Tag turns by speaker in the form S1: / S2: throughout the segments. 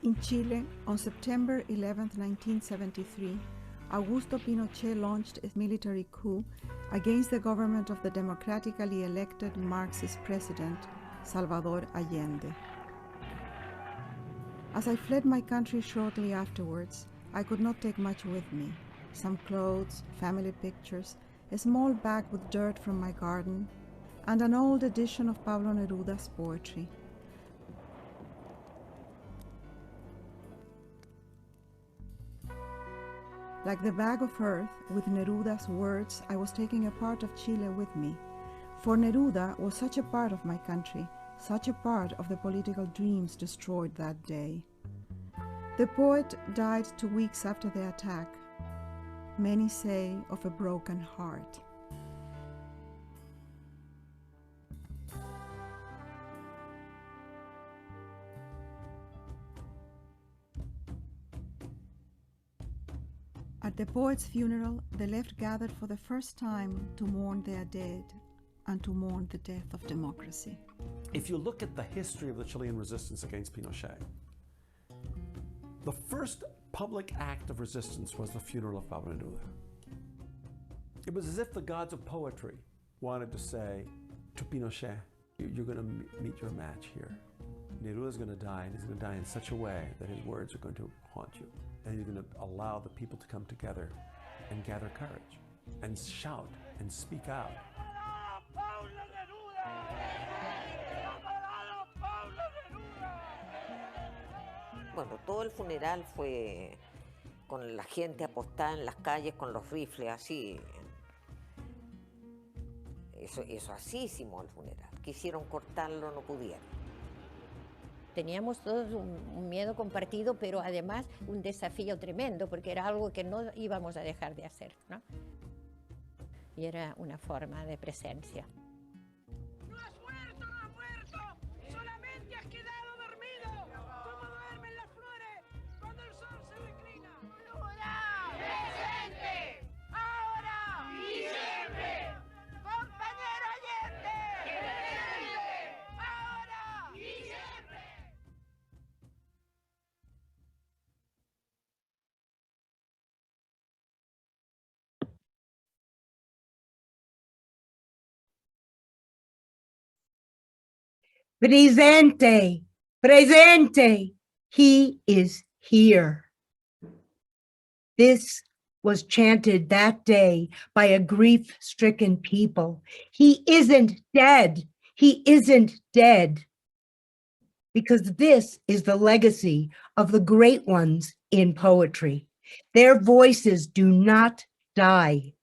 S1: In Chile, on September 11, 1973, Augusto Pinochet launched a military coup against the government of the democratically elected Marxist president, Salvador Allende. As I fled my country shortly afterwards, I could not take much with me. Some clothes, family pictures, a small bag with dirt from my garden, and an old edition of Pablo Neruda's poetry. Like the bag of earth with Neruda's words, I was taking a part of Chile with me, for Neruda was such a part of my country, such a part of the political dreams destroyed that day. The poet died 2 weeks after the attack. Many say of a broken heart. At the poet's funeral, the left gathered for the first time to mourn their dead and to mourn the death of democracy.
S2: If you look at the history of the Chilean resistance against Pinochet, the first public act of resistance was the funeral of Pablo Neruda. It was as if the gods of poetry wanted to say to Pinochet, you're going to meet your match here. Neruda's going to die, and he's going to die in such a way that his words are going to haunt you. And you're going to allow the people to come together and gather courage and shout and speak out.
S3: Bueno, todo el funeral fue con la gente apostada en las calles con los rifles así. Eso así hicimos el funeral. Quisieron cortarlo, no pudieron.
S4: Teníamos todos un miedo compartido, pero además un desafío tremendo, porque era algo que no íbamos a dejar de hacer, ¿no? Y era una forma de presencia.
S5: ¡No has muerto, no has muerto! ¡Solamente has quedado dormido! ¡Como duermen las flores cuando el sol se reclina! ¡Neruda! ¡Presente! ¡Ahora! ¡Y siempre! ¡Compañero Allende! ¡Presente! ¡Ahora! ¡Y siempre!
S6: Presente, presente, he is here. This was chanted that day by a grief-stricken people. He isn't dead. He isn't dead. Because this is the legacy of the great ones in poetry. Their voices do not die.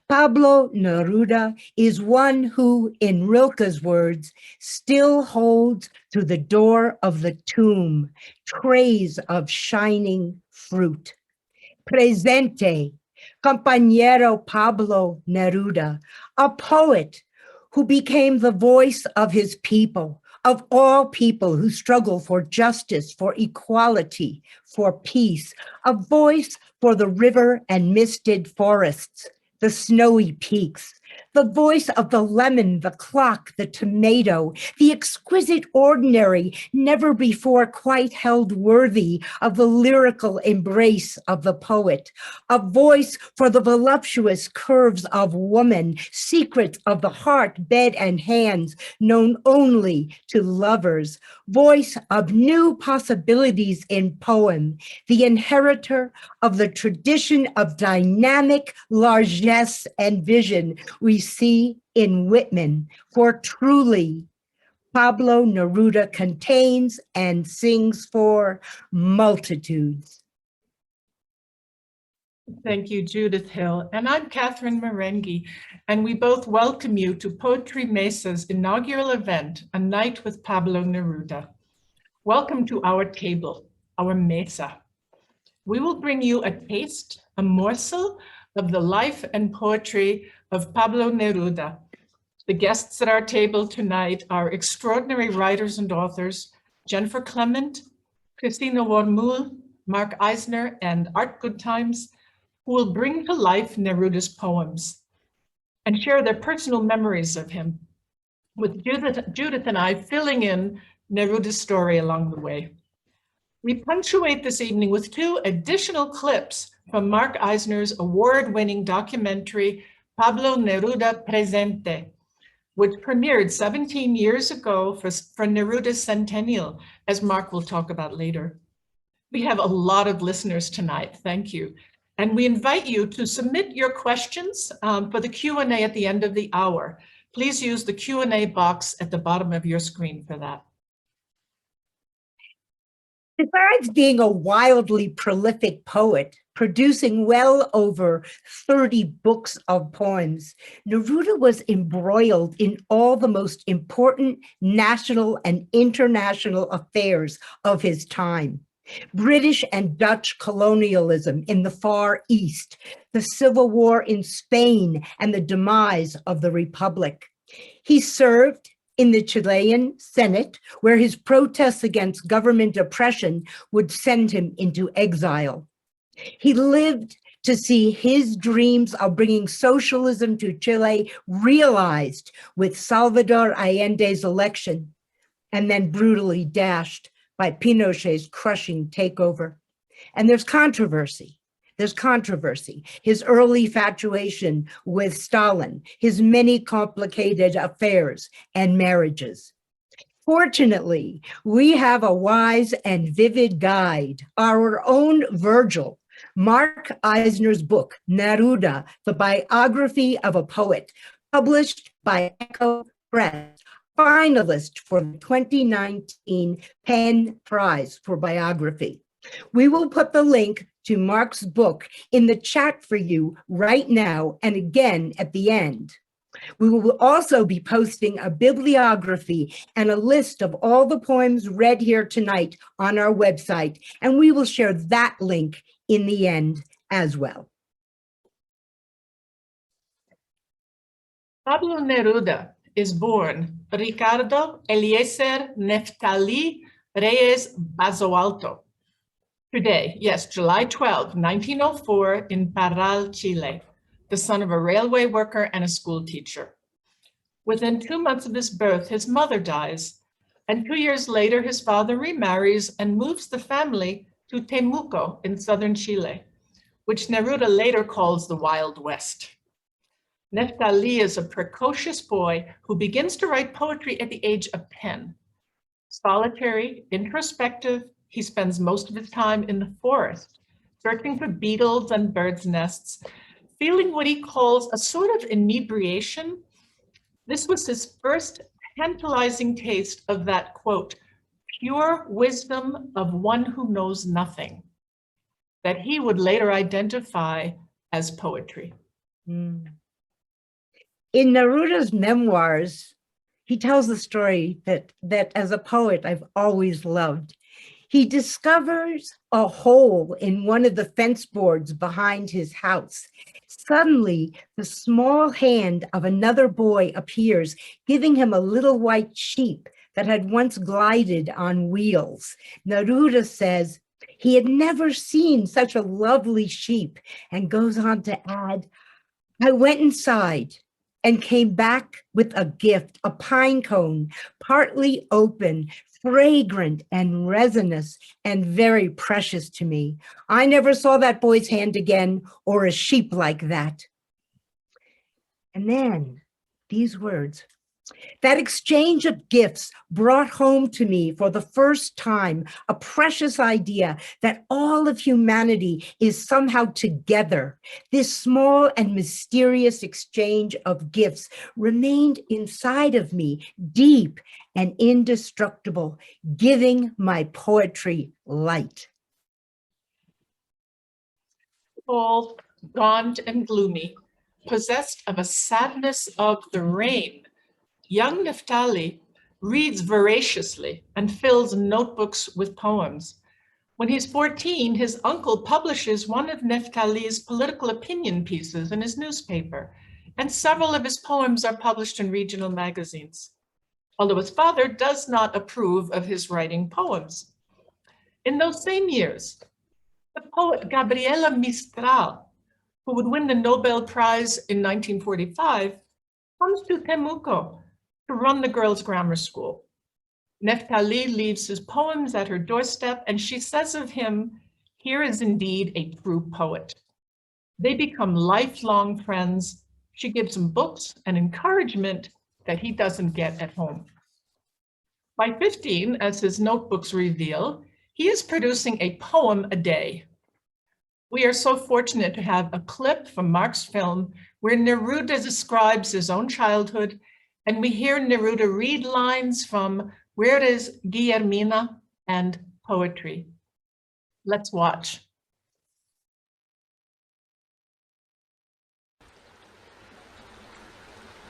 S6: Pablo Neruda is one who, in Rilke's words, still holds to the door of the tomb trays of shining fruit. Presente, compañero Pablo Neruda, a poet who became the voice of his people, of all people who struggle for justice, for equality, for peace, a voice for the river and misted forests, the snowy peaks, the voice of the lemon, the clock, the tomato, the exquisite ordinary, never before quite held worthy of the lyrical embrace of the poet, a voice for the voluptuous curves of woman, secrets of the heart, bed, and hands, known only to lovers, voice of new possibilities in poem, the inheritor of the tradition of dynamic largesse and vision we see in Whitman, for truly Pablo Neruda contains and sings for multitudes.
S7: Thank you, Judyth Hill. And I'm Catherine Marenghi, and we both welcome you to Poetry Mesa's inaugural event, A Night with Pablo Neruda. Welcome to our table, our mesa. We will bring you a taste, a morsel of the life and poetry of Pablo Neruda. The guests at our table tonight are extraordinary writers and authors, Jennifer Clement, Cristina Wormull, Mark Eisner, and Art Goodtimes, who will bring to life Neruda's poems and share their personal memories of him, with Judyth and I filling in Neruda's story along the way. We punctuate this evening with 2 additional clips from Mark Eisner's award-winning documentary, Pablo Neruda Presente, which premiered 17 years ago for Neruda's centennial, as Mark will talk about later. We have a lot of listeners tonight, thank you. And we invite you to submit your questions for the Q&A at the end of the hour. Please use the Q&A box at the bottom of your screen for that.
S6: Besides being a wildly prolific poet, producing well over 30 books of poems, Neruda was embroiled in all the most important national and international affairs of his time. British and Dutch colonialism in the Far East, the Civil War in Spain, and the demise of the Republic. He served in the Chilean Senate, where his protests against government oppression would send him into exile. He lived to see his dreams of bringing socialism to Chile realized with Salvador Allende's election, and then brutally dashed by Pinochet's crushing takeover. And there's controversy. His early infatuation with Stalin, his many complicated affairs and marriages. Fortunately, we have a wise and vivid guide, our own Virgil, Mark Eisner's book, Neruda, the Biography of a Poet, published by Echo Press, finalist for the 2019 PEN Prize for Biography. We will put the link to Mark's book in the chat for you right now and again at the end. We will also be posting a bibliography and a list of all the poems read here tonight on our website, and we will share that link in the end as well.
S7: Pablo Neruda is born Ricardo Eliezer Neftali Reyes Bazoalto. Today, yes, July 12, 1904, in Parral, Chile, the son of a railway worker and a school teacher. Within 2 months of his birth, his mother dies, and 2 years later, his father remarries and moves the family to Temuco in southern Chile, which Neruda later calls the Wild West. Neftali is a precocious boy who begins to write poetry at the age of 10. Solitary, introspective, he spends most of his time in the forest, searching for beetles and birds' nests, feeling what he calls a sort of inebriation. This was his first tantalizing taste of that, quote, pure wisdom of one who knows nothing, that he would later identify as poetry.
S6: In Neruda's memoirs, he tells the story that as a poet I've always loved. He discovers a hole in one of the fence boards behind his house. Suddenly, the small hand of another boy appears, giving him a little white sheep that had once glided on wheels. Neruda says he had never seen such a lovely sheep, and goes on to add, I went inside and came back with a gift, a pine cone, partly open, fragrant and resinous, and very precious to me. I never saw that boy's hand again, or a sheep like that. And then these words, that exchange of gifts brought home to me for the first time a precious idea that all of humanity is somehow together. This small and mysterious exchange of gifts remained inside of me, deep and indestructible, giving my poetry light.
S7: Tall, gaunt, and gloomy, possessed of a sadness of the rain, young Neftali reads voraciously and fills notebooks with poems. When he's 14, his uncle publishes one of Neftali's political opinion pieces in his newspaper, and several of his poems are published in regional magazines, although his father does not approve of his writing poems. In those same years, the poet Gabriela Mistral, who would win the Nobel Prize in 1945, comes to Temuco to run the girls' grammar school. Neftali leaves his poems at her doorstep, and she says of him, "Here is indeed a true poet." They become lifelong friends. She gives him books and encouragement that he doesn't get at home. By 15, as his notebooks reveal, he is producing a poem a day. We are so fortunate to have a clip from Mark's film where Neruda describes his own childhood, and we hear Neruda read lines from Where is Guillermina and Poetry. Let's watch.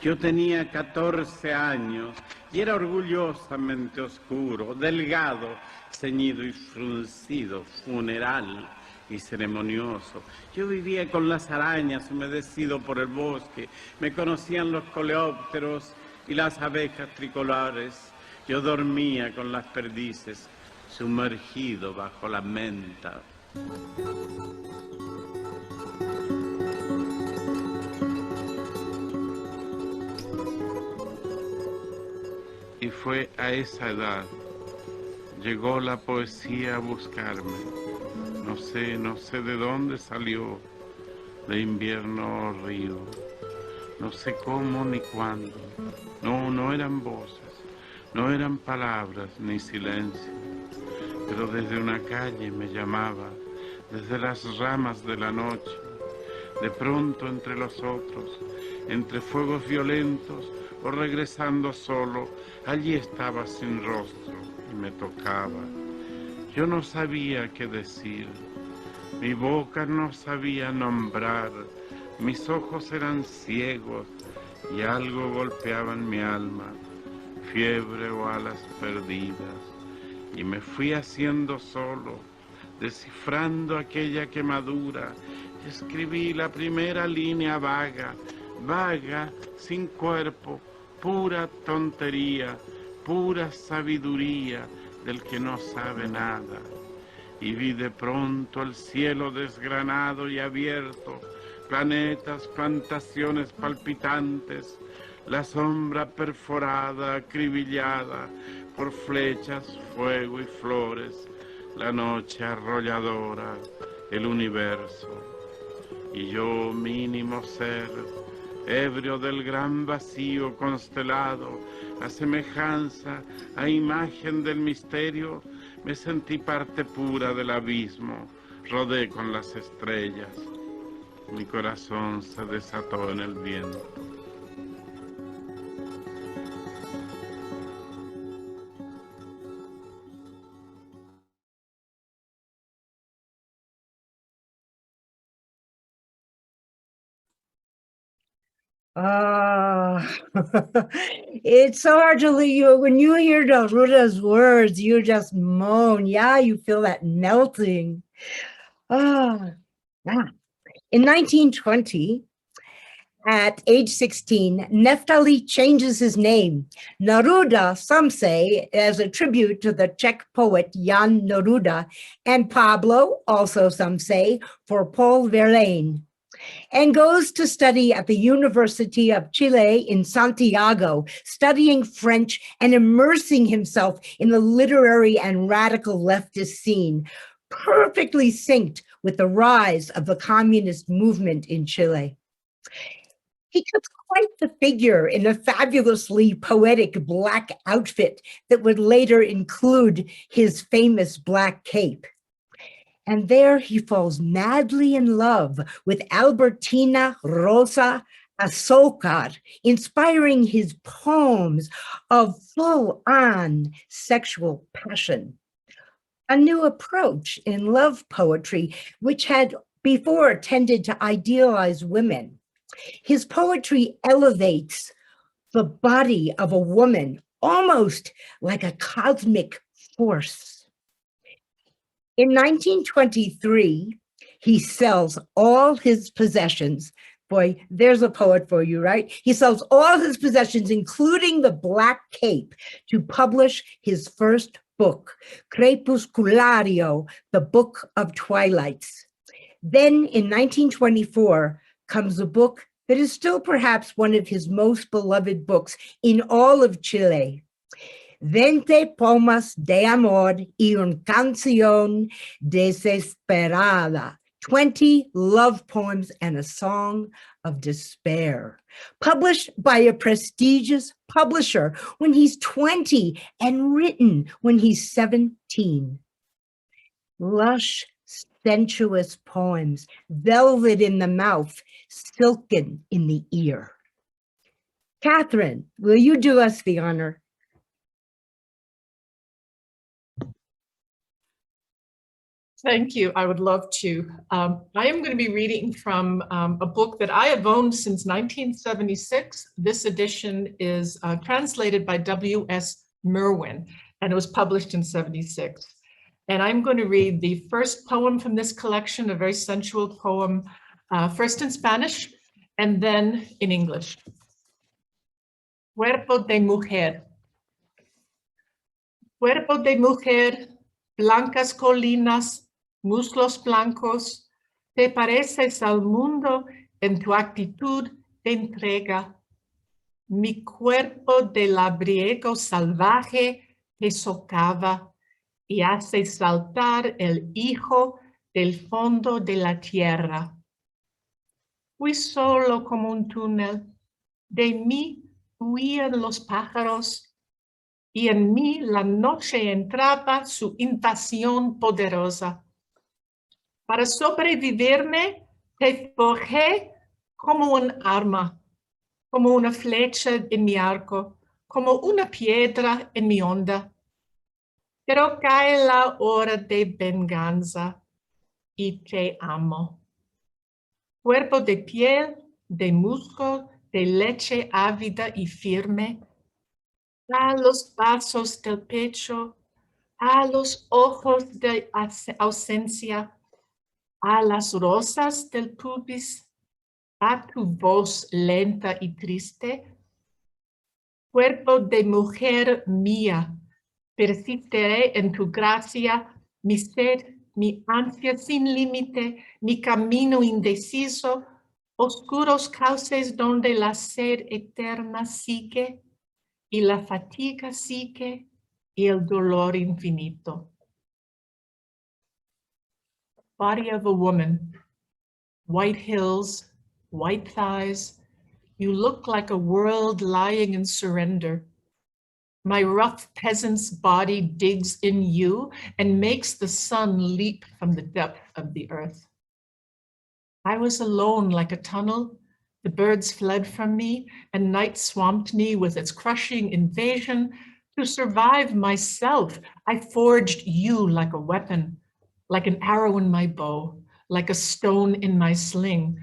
S8: Yo tenía 14 años y era orgullosamente oscuro, delgado, ceñido y fruncido, funeral y ceremonioso. Yo vivía con las arañas, humedecido por el bosque. Me conocían los coleópteros y las abejas tricolores. Yo dormía con las perdices, sumergido bajo la menta. Y fue a esa edad, llegó la poesía a buscarme. No sé de dónde salió, de invierno o río. No sé cómo ni cuándo. No eran voces, no eran palabras ni silencio. Pero desde una calle me llamaba, desde las ramas de la noche. De pronto entre los otros, entre fuegos violentos, o regresando solo, allí estaba sin rostro y me tocaba. Yo no sabía qué decir, mi boca no sabía nombrar, mis ojos eran ciegos y algo golpeaba en mi alma, fiebre o alas perdidas, y me fui haciendo solo, descifrando aquella quemadura, y escribí la primera línea vaga, vaga, sin cuerpo, pura tontería, pura sabiduría del que no sabe nada. Y vi de pronto el cielo desgranado y abierto, planetas, plantaciones palpitantes, la sombra perforada, acribillada por flechas, fuego y flores, la noche arrolladora, el universo. Y yo, mínimo ser, ebrio del gran vacío constelado, a semejanza, a imagen del misterio, me sentí parte pura del abismo, rodé con las estrellas. Mi corazón se desató en el viento.
S6: Ah, it's so hard to leave you. When you hear Neruda's words, you just moan. Yeah, you feel that melting. Ah, yeah. In 1920, at age 16, Neftali changes his name. Neruda, some say, as a tribute to the Czech poet Jan Neruda, and Pablo, also some say, for Paul Verlaine, and goes to study at the University of Chile in Santiago, studying French and immersing himself in the literary and radical leftist scene, perfectly synced with the rise of the communist movement in Chile. He took quite the figure in a fabulously poetic black outfit that would later include his famous black cape. And there he falls madly in love with Albertina Rosa Azócar, inspiring his poems of full-on sexual passion. A new approach in love poetry, which had before tended to idealize women. His poetry elevates the body of a woman almost like a cosmic force. In 1923, he sells all his possessions. Boy, there's a poet for you, right? He sells all his possessions, including the black cape, to publish his first book, Crepusculario, the Book of Twilights. Then in 1924 comes a book that is still perhaps one of his most beloved books in all of Chile, 20 poemas de amor y una canción desesperada. 20 love poems and a song of despair. Published by a prestigious publisher when he's 20 and written when he's 17. Lush, sensuous poems, velvet in the mouth, silken in the ear. Catherine, will you do us the honor?
S7: Thank you. I would love to. I am going to be reading from a book that I have owned since 1976. This edition is translated by W.S. Merwin, and it was published in 76. And I'm going to read the first poem from this collection, a very sensual poem, first in Spanish and then in English. Cuerpo de mujer. Cuerpo de mujer, blancas colinas, muslos blancos, te pareces al mundo en tu actitud de entrega. Mi cuerpo de labriego salvaje te socava y hace saltar el hijo del fondo de la tierra. Fui solo como un túnel, de mí huían los pájaros, y en mí la noche entraba su invasión poderosa. Para sobrevivirme, te forjé como un arma, como una flecha en mi arco, como una piedra en mi onda. Pero cae la hora de venganza y te amo. Cuerpo de piel, de musgo, de leche ávida y firme, a los vasos del pecho, a los ojos de ausencia, a las rosas del pubis, a tu voz lenta y triste. Cuerpo de mujer mía, persistiré en tu gracia, mi sed, mi ansia sin límite, mi camino indeciso, oscuros cauces donde la sed eterna sigue y la fatiga sigue y el dolor infinito. Body of a woman, white hills, white thighs, you look like a world lying in surrender. My rough peasant's body digs in you and makes the sun leap from the depth of the earth. I was alone like a tunnel. The birds fled from me, and night swamped me with its crushing invasion. To survive myself, I forged you like a weapon, like an arrow in my bow, like a stone in my sling.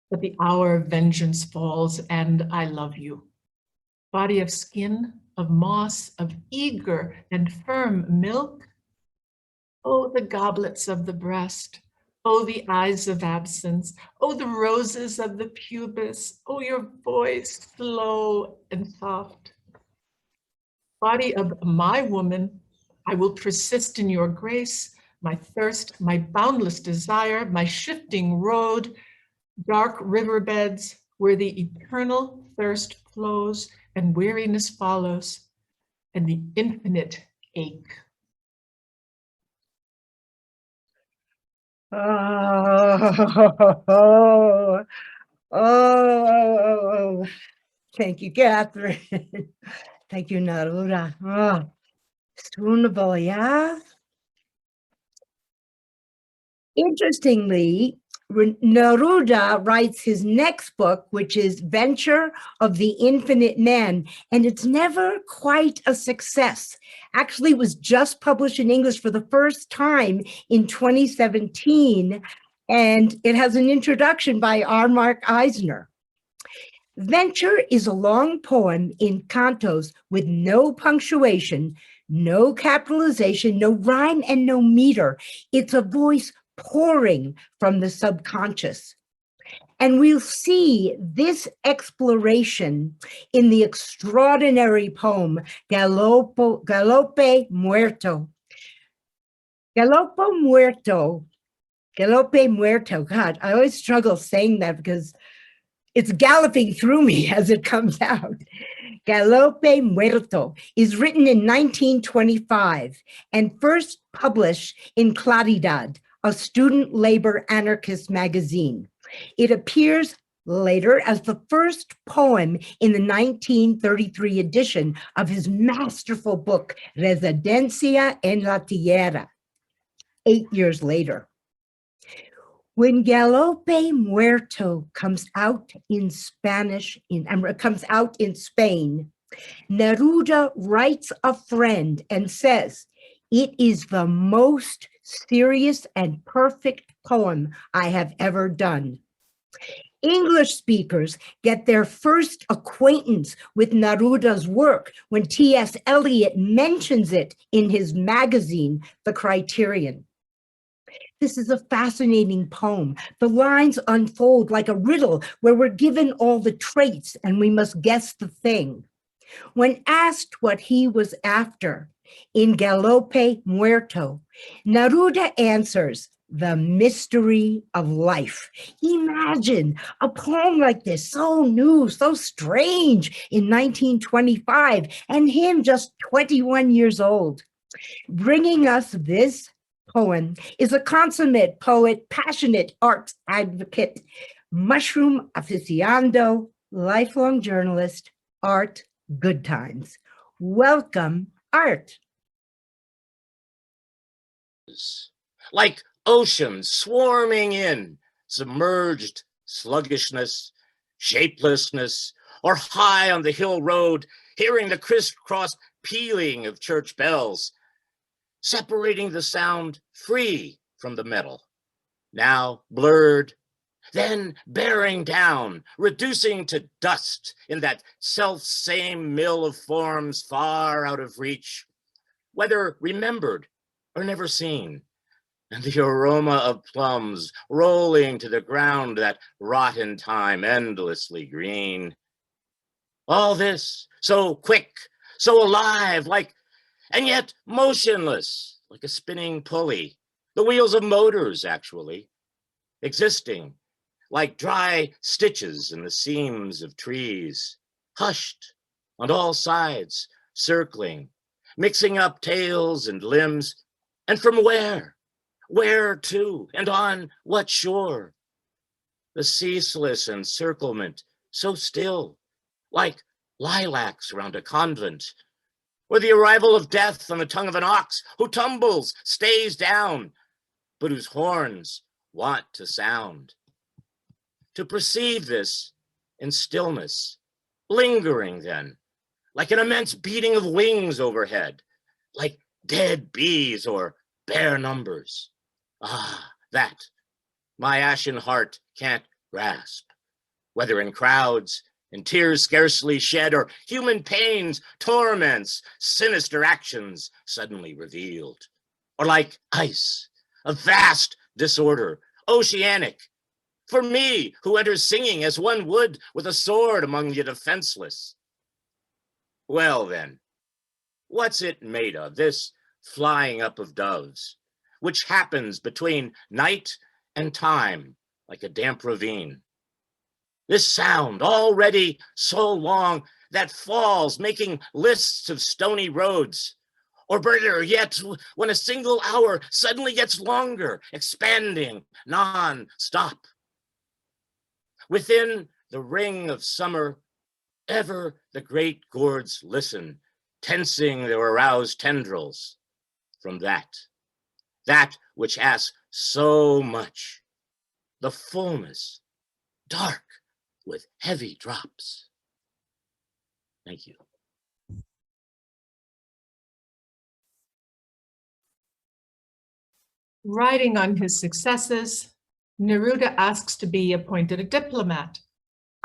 S7: But the hour of vengeance falls, and I love you. Body of skin, of moss, of eager and firm milk. Oh, the goblets of the breast. Oh, the eyes of absence. Oh, the roses of the pubis. Oh, your voice, slow and soft. Body of my woman, I will persist in your grace, my thirst, my boundless desire, my shifting road, dark riverbeds where the eternal thirst flows and weariness follows, and the infinite ache.
S6: Oh, thank you, Catherine. Thank you, Neruda. Oh, it's wonderful, yeah? Interestingly, Neruda writes his next book, which is Venture of the Infinite Man, and it's never quite a success. Actually, it was just published in English for the first time in 2017, and it has an introduction by R. Mark Eisner. Venture is a long poem in cantos with no punctuation, no capitalization, no rhyme, and no meter. It's a voice pouring from the subconscious. And we'll see this exploration in the extraordinary poem, Galope Muerto. Galope Muerto. God, I always struggle saying that because it's galloping through me as it comes out. Galope Muerto is written in 1925 and first published in Claridad, a student labor anarchist magazine. It appears later as the first poem in the 1933 edition of his masterful book, Residencia en la Tierra, 8 years later. When Galope Muerto comes out in Spain, Neruda writes a friend and says, "It is the most serious and perfect poem I have ever done." English speakers get their first acquaintance with Neruda's work when T.S. Eliot mentions it in his magazine, The Criterion. This is a fascinating poem. The lines unfold like a riddle where we're given all the traits and we must guess the thing. When asked what he was after in Galope Muerto, Neruda answers, "The mystery of life." Imagine a poem like this, so new, so strange in 1925, and him just 21 years old. Bringing us this poem is a consummate poet, passionate arts advocate, mushroom aficionado, lifelong journalist, Art Goodtimes. Welcome, Art.
S9: Like oceans swarming in, submerged sluggishness, shapelessness, or high on the hill road, hearing the crisscross pealing of church bells, separating the sound free from the metal, now blurred, then bearing down, reducing to dust in that self-same mill of forms far out of reach, whether remembered or never seen, and the aroma of plums rolling to the ground that rot in time, endlessly green. All this so quick, so alive, and yet motionless, like a spinning pulley, the wheels of motors, actually, existing like dry stitches in the seams of trees, hushed on all sides, circling, mixing up tails and limbs, and from where? Where to, and on what shore? The ceaseless encirclement, so still, like lilacs round a convent, or the arrival of death on the tongue of an ox who tumbles, stays down, but whose horns want to sound. To perceive this in stillness, lingering then, like an immense beating of wings overhead, like dead bees or bare numbers. Ah, that my ashen heart can't grasp, whether in crowds, in tears scarcely shed, or human pains, torments, sinister actions suddenly revealed, or like ice, a vast disorder, oceanic, for me who enters singing as one would with a sword among the defenseless. Well then, what's it made of, this flying up of doves, which happens between night and time like a damp ravine? This sound already so long that falls, making lists of stony roads, or better yet, when a single hour suddenly gets longer, expanding non-stop. Within the ring of summer, ever the great gourds listen, tensing their aroused tendrils from that which asks so much, the fullness, dark with heavy drops. Thank you.
S7: Writing on his successes, Neruda asks to be appointed a diplomat,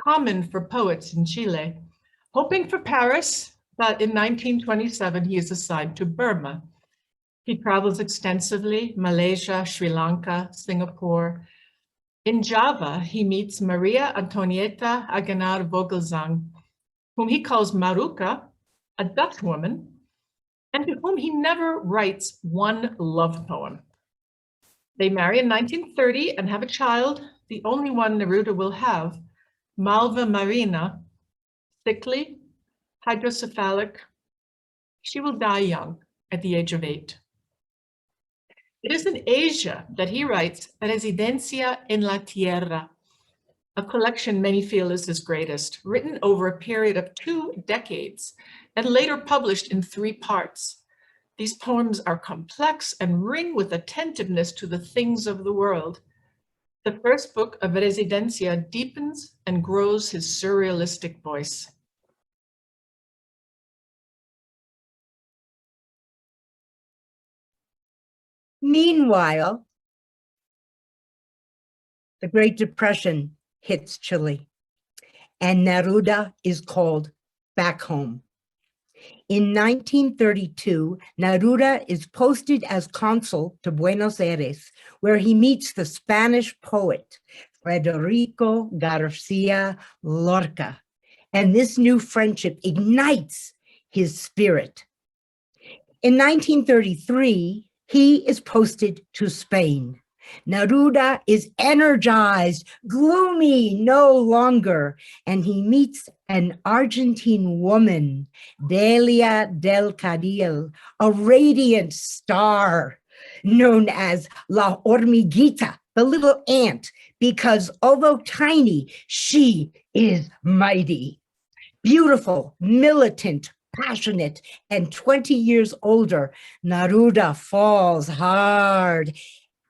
S7: common for poets in Chile. Hoping for Paris, but in 1927 he is assigned to Burma. He travels extensively, Malaysia, Sri Lanka, Singapore. In Java, he meets Maria Antonieta Aguinar Vogelsang, whom he calls Maruca, a Dutch woman, and to whom he never writes one love poem. They marry in 1930 and have a child, the only one Neruda will have, Malva Marina, sickly, hydrocephalic. She will die young at the age of 8. It is in Asia that he writes Residencia en la Tierra, a collection many feel is his greatest, written over a period of 2 decades and later published in 3 parts. These poems are complex and ring with attentiveness to the things of the world. The first book of Residencia deepens and grows his surrealistic voice.
S6: Meanwhile, the Great Depression hits Chile, and Neruda is called back home. In 1932, Neruda is posted as consul to Buenos Aires, where he meets the Spanish poet Federico Garcia Lorca, and this new friendship ignites his spirit. In 1933, he is posted to Spain. Neruda is energized, gloomy no longer, and he meets an Argentine woman, Delia del Cadil, a radiant star known as La Hormiguita, the little ant, because although tiny, she is mighty. Beautiful, militant, passionate, and 20 years older, Neruda falls hard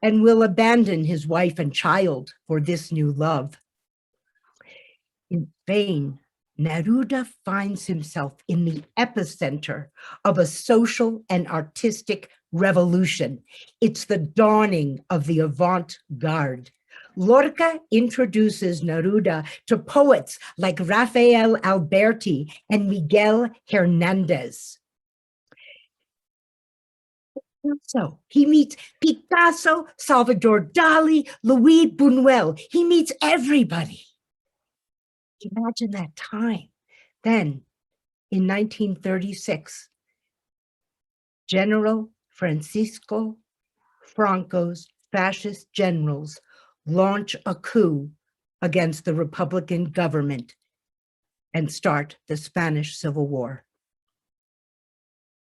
S6: and will abandon his wife and child for this new love. In Spain, Neruda finds himself in the epicenter of a social and artistic revolution. It's the dawning of the avant-garde. Lorca introduces Neruda to poets like Rafael Alberti and Miguel Hernandez. So he meets Picasso, Salvador Dali, Louis Buñuel. He meets everybody. Imagine that time. Then, in 1936, General Francisco Franco's fascist generals launch a coup against the Republican government and start the Spanish Civil War.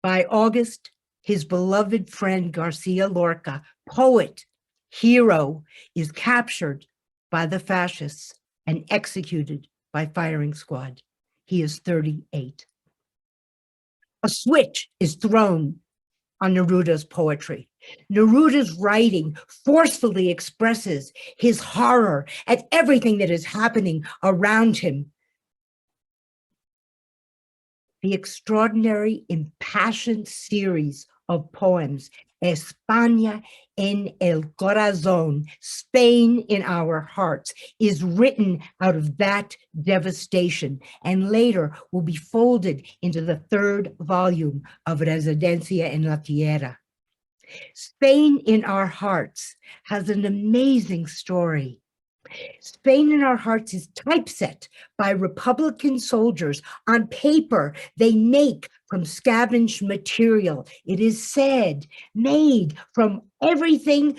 S6: By August, his beloved friend Garcia Lorca, poet, hero, is captured by the fascists and executed by firing squad. He is 38. A switch is thrown on Neruda's poetry. Neruda's writing forcefully expresses his horror at everything that is happening around him. The extraordinary, impassioned series of poems, España en el corazón, Spain in our hearts, is written out of that devastation and later will be folded into the 3rd volume of Residencia en la Tierra. Spain in Our Hearts has an amazing story. Spain in Our Hearts is typeset by Republican soldiers on paper they make from scavenged material. It is said, made from everything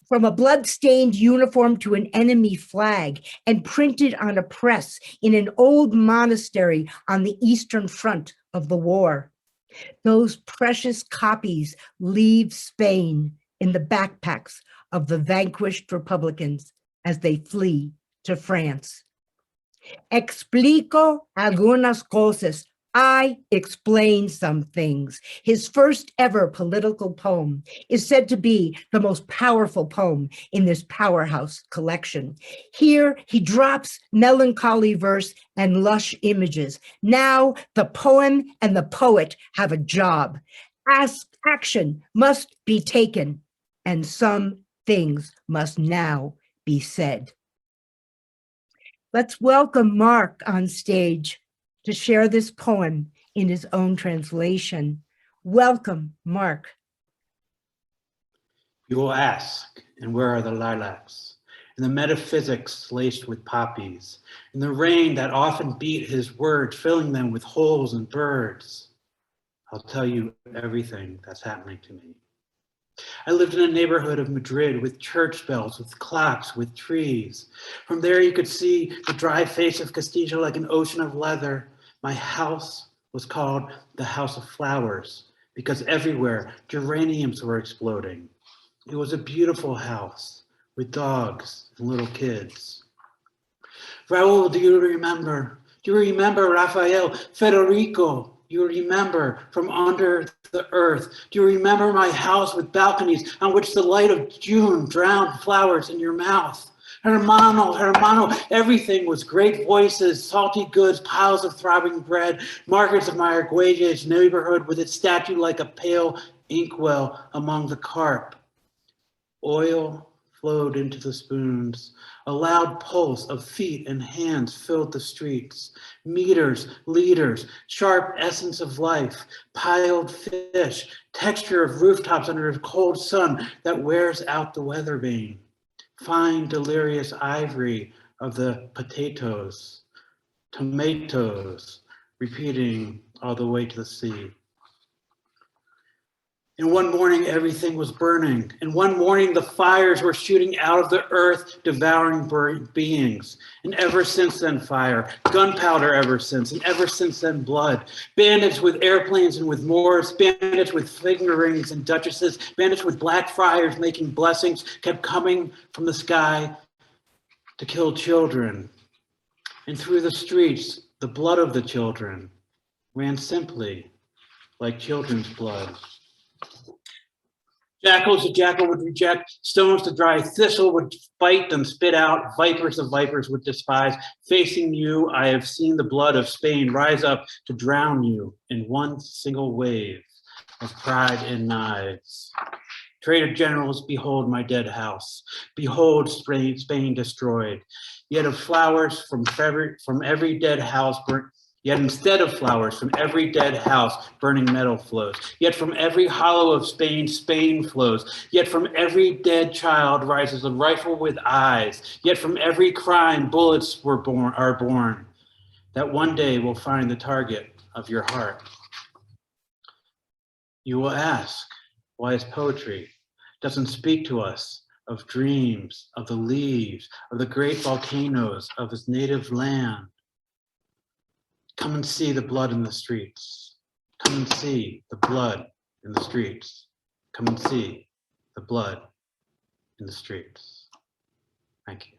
S6: from a blood-stained uniform to an enemy flag and printed on a press in an old monastery on the Eastern Front of the war. Those precious copies leave Spain in the backpacks of the vanquished Republicans as they flee to France. Explico algunas cosas. I explain some things. His first ever political poem is said to be the most powerful poem in this powerhouse collection. Here he drops melancholy verse and lush images. Now the poem and the poet have a job. Action must be taken, and some things must now be said. Let's welcome Mark on stage to share this poem in his own translation. Welcome, Mark.
S10: You will ask, and where are the lilacs? And the metaphysics laced with poppies, and the rain that often beat his words, filling them with holes and birds. I'll tell you everything that's happening to me. I lived in a neighborhood of Madrid with church bells, with clocks, with trees. From there you could see the dry face of Castilla like an ocean of leather. My house was called the House of Flowers because everywhere geraniums were exploding. It was a beautiful house with dogs and little kids. Raul, do you remember? Do you remember Rafael, Federico? You remember from under the earth? Do you remember my house with balconies on which the light of June drowned flowers in your mouth? Hermano, hermano, everything was great voices, salty goods, piles of throbbing bread, markets of my Arguelles neighborhood with its statue like a pale inkwell among the carp. Oil flowed into the spoons. A loud pulse of feet and hands filled the streets. Meters, liters, sharp essence of life, piled fish, texture of rooftops under a cold sun that wears out the weather vane. Fine, delirious ivory of the potatoes, tomatoes, repeating all the way to the sea. And one morning, everything was burning. And one morning, the fires were shooting out of the earth, devouring beings. And ever since then, fire, gunpowder ever since, and ever since then, blood. Bandits with airplanes and with Moors, bandits with finger rings and duchesses, bandits with black friars making blessings kept coming from the sky to kill children. And through the streets, the blood of the children ran simply like children's blood. Jackals the jackal would reject, stones the dry thistle would bite and spit out, vipers the vipers would despise. Facing you, I have seen the blood of Spain rise up to drown you in one single wave of pride and knives. Traitor generals, behold my dead house. Behold Spain destroyed. Yet of flowers from every dead house burnt. Yet instead of flowers, from every dead house, burning metal flows. Yet from every hollow of Spain, Spain flows. Yet from every dead child rises a rifle with eyes. Yet from every crime, bullets are born. That one day will find the target of your heart. You will ask, why his poetry doesn't speak to us of dreams, of the leaves, of the great volcanoes, of his native land. Come and see the blood in the streets. Come and see the blood in the streets. Come and see the blood in the streets. Thank you.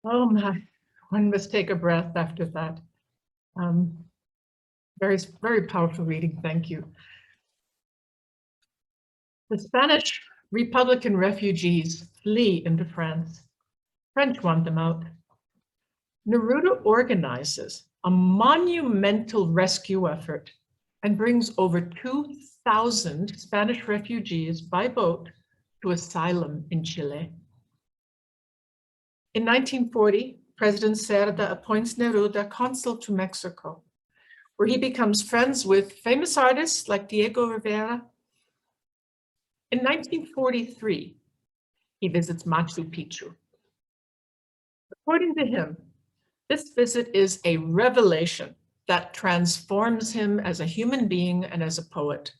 S7: Oh my, one must take a breath after that. Very, very powerful reading, thank you. The Spanish Republican refugees flee into France. French want them out. Neruda organizes a monumental rescue effort and brings over 2,000 Spanish refugees by boat to asylum in Chile. In 1940, President Cerda appoints Neruda consul to Mexico, where he becomes friends with famous artists like Diego Rivera. In 1943, he visits Machu Picchu. According to him, this visit is a revelation that transforms him as a human being and as a poet.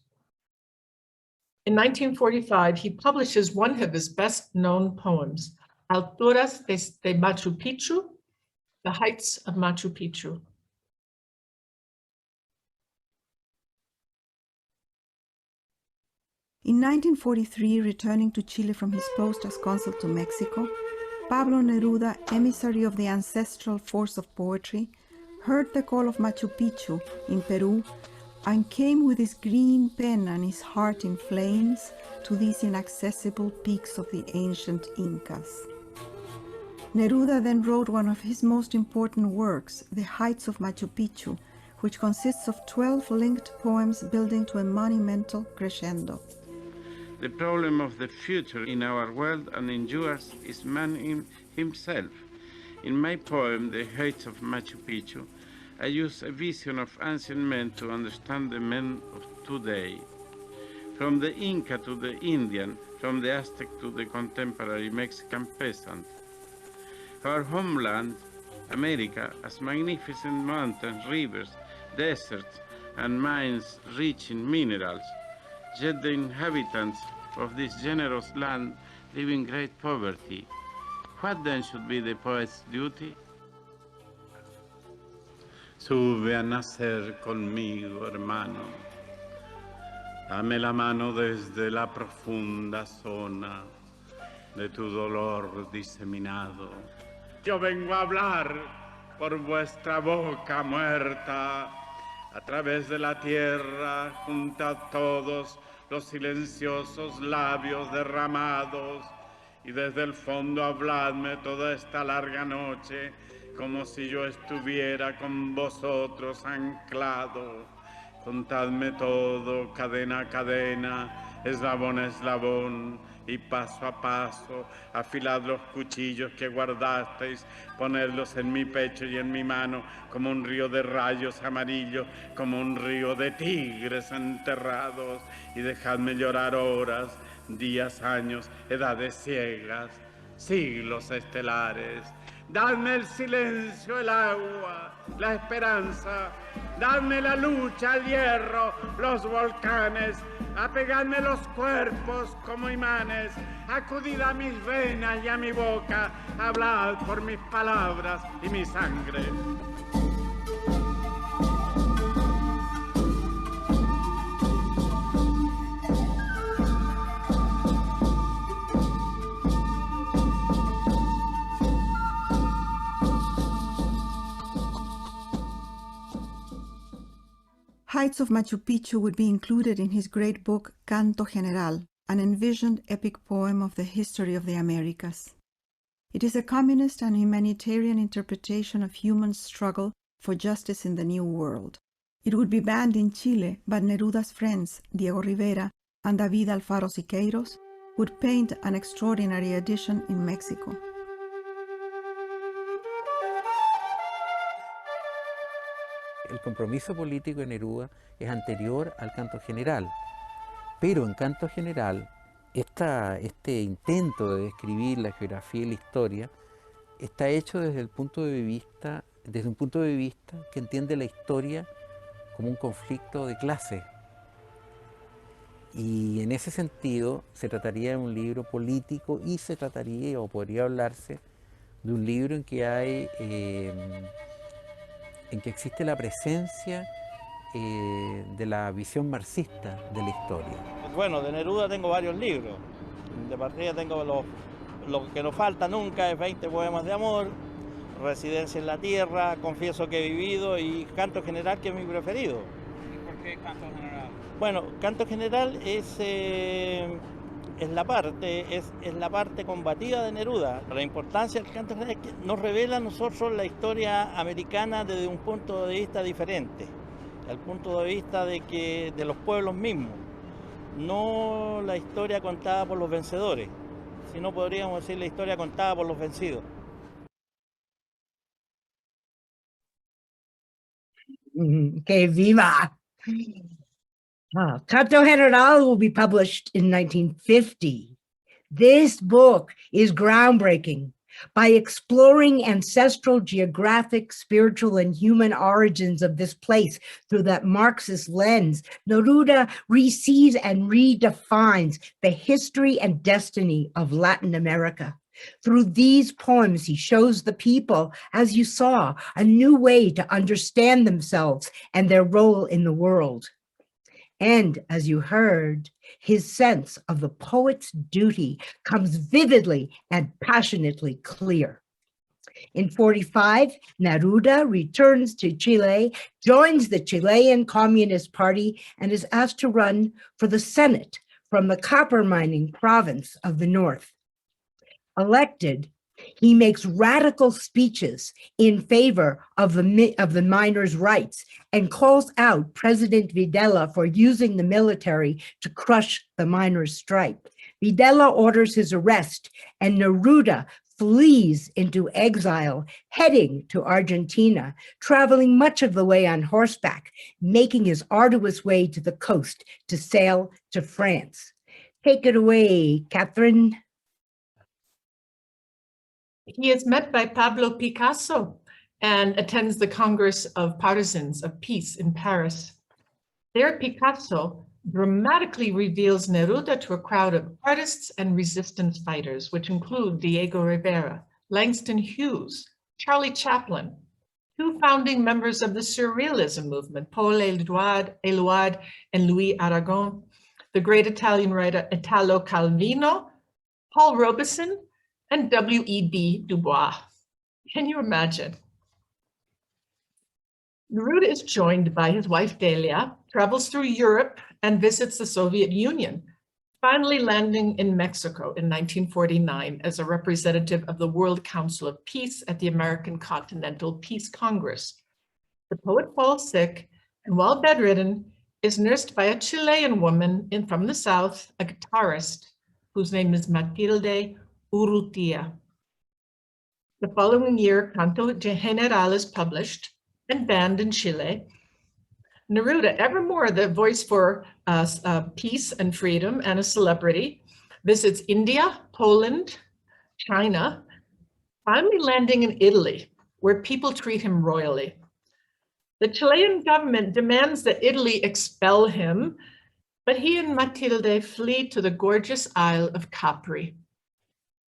S7: In 1945, he publishes one of his best-known poems, Alturas de Machu Picchu, The Heights of Machu Picchu.
S1: In 1943, returning to Chile from his post as consul to Mexico, Pablo Neruda, emissary of the ancestral force of poetry, heard the call of Machu Picchu in Peru and came with his green pen and his heart in flames to these inaccessible peaks of the ancient Incas. Neruda then wrote one of his most important works, The Heights of Machu Picchu, which consists of 12 linked poems building to a monumental crescendo.
S8: The problem of the future in our world and in yours is man himself. In my poem, The Heights of Machu Picchu, I use a vision of ancient men to understand the men of today. From the Inca to the Indian, from the Aztec to the contemporary Mexican peasant. Our homeland, America, has magnificent mountains, rivers, deserts, and mines rich in minerals. Yet the inhabitants of this generous land live in great poverty. what then should be the poet's duty? Sube a nacer conmigo, hermano. Dame la mano desde la profunda zona de tu dolor diseminado. Yo vengo a hablar por vuestra boca muerta, a través de la tierra, junto a todos los silenciosos labios derramados, y desde el fondo habladme toda esta larga noche, como si yo estuviera con vosotros anclado. Contadme todo, cadena a cadena, eslabón a eslabón, y paso a paso, afilad los cuchillos que guardasteis, ponedlos en mi pecho y en mi mano, como un río de rayos amarillos, como un río de tigres enterrados, y dejadme llorar horas, días, años, edades ciegas, siglos estelares. Dadme el silencio, el agua, la esperanza, dadme la lucha, el hierro, los volcanes, apegadme los cuerpos como imanes, acudid a mis venas y a mi boca, hablad por mis palabras y mi sangre.
S1: Heights of Machu Picchu would be included in his great book Canto General, an envisioned epic poem of the history of the Americas. It is a communist and humanitarian interpretation of human struggle for justice in the New World. It would be banned in Chile, but Neruda's friends, Diego Rivera and David Alfaro Siqueiros, would paint an extraordinary edition in Mexico.
S11: El compromiso político de Neruda es anterior al Canto General, pero en Canto General este intento de describir la geografía y la historia está hecho desde un punto de vista que entiende la historia como un conflicto de clase. Y en ese sentido se trataría de un libro político y se trataría, o podría hablarse, de un libro en que hay en que existe la presencia de la visión marxista de la historia.
S12: Bueno, de Neruda tengo varios libros. De partida tengo lo que no falta nunca es 20 poemas de amor, Residencia en la Tierra, Confieso que he vivido y Canto General, que es mi preferido.
S13: ¿Y por qué Canto General?
S12: Bueno, Canto General es la parte combativa de Neruda. La importancia del Canto General es que nos revela a nosotros la historia americana desde un punto de vista diferente, el punto de vista de los pueblos mismos, no la historia contada por los vencedores, sino podríamos decir la historia contada por los vencidos.
S6: Que viva! Canto General will be published in 1950. This book is groundbreaking. By exploring ancestral, geographic, spiritual, and human origins of this place through that Marxist lens, Neruda resees and redefines the history and destiny of Latin America. Through these poems, he shows the people, as you saw, a new way to understand themselves and their role in the world. And as you heard, his sense of the poet's duty comes vividly and passionately clear. In 1945, Neruda returns to Chile, joins the Chilean Communist Party, and is asked to run for the Senate from the copper mining province of the North. Elected, he makes radical speeches in favor of the miners' rights and calls out President Videla for using the military to crush the miners' strike. Videla orders his arrest, and Neruda flees into exile, heading to Argentina, traveling much of the way on horseback, making his arduous way to the coast to sail to France. Take it away, Catherine.
S7: He is met by Pablo Picasso and attends the Congress of Partisans of Peace in Paris. There, Picasso dramatically reveals Neruda to a crowd of artists and resistance fighters, which include Diego Rivera, Langston Hughes, Charlie Chaplin, two founding members of the Surrealism movement, Paul Éluard and Louis Aragon, the great Italian writer Italo Calvino, Paul Robeson, and W.E.B. Du Bois. Can you imagine? Neruda is joined by his wife Delia, travels through Europe and visits the Soviet Union, finally landing in Mexico in 1949 as a representative of the World Council of Peace at the American Continental Peace Congress. The poet falls sick and while bedridden is nursed by a Chilean woman from the South, a guitarist, whose name is Matilde Urrutia. The following year, Canto General is published and banned in Chile. Neruda, evermore the voice for peace and freedom and a celebrity, visits India, Poland, China, finally landing in Italy, where people treat him royally. The Chilean government demands that Italy expel him, but he and Matilde flee to the gorgeous Isle of Capri.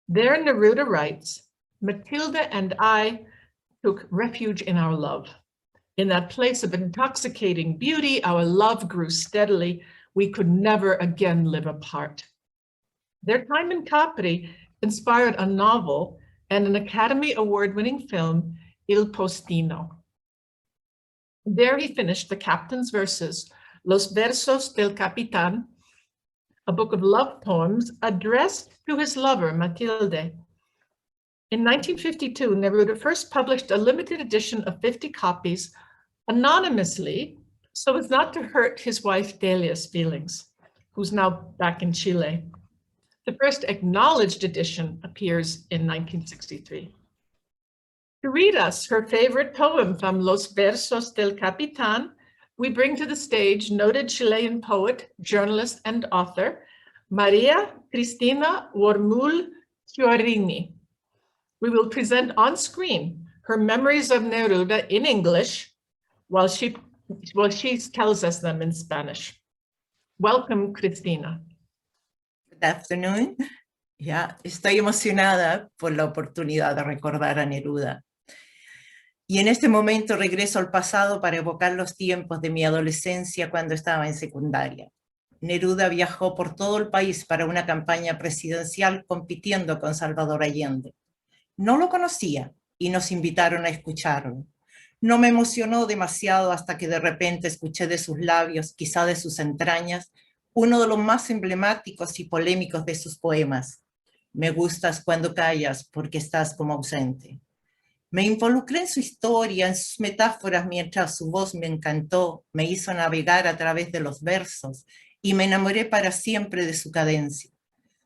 S7: There, Neruda writes, "Matilda and I took refuge in our love. In that place of intoxicating beauty, our love grew steadily. We could never again live apart." Their time in Capri inspired a novel and an Academy Award-winning film, Il Postino. There he finished The Captain's Verses, Los Versos del Capitán, a book of love poems addressed to his lover, Matilde. In 1952, Neruda first published a limited edition of 50 copies anonymously, so as not to hurt his wife Delia's feelings, who's now back in Chile. The first acknowledged edition appears in 1963. To read us her favorite poem from Los Versos del Capitán, we bring to the stage noted Chilean poet, journalist, and author, Maria Cristina Wormull Fiorini. We will present on screen her memories of Neruda in English while she tells us them in Spanish. Welcome, Cristina.
S14: Good afternoon. Estoy emocionada por la oportunidad de recordar a Neruda. Y en este momento regreso al pasado para evocar los tiempos de mi adolescencia cuando estaba en secundaria. Neruda viajó por todo el país para una campaña presidencial compitiendo con Salvador Allende. No lo conocía y nos invitaron a escucharlo. No me emocionó demasiado hasta que de repente escuché de sus labios, quizá de sus entrañas, uno de los más emblemáticos y polémicos de sus poemas. Me gustas cuando callas porque estás como ausente. Me involucré en su historia, en sus metáforas, mientras su voz me encantó, me hizo navegar a través de los versos y me enamoré para siempre de su cadencia.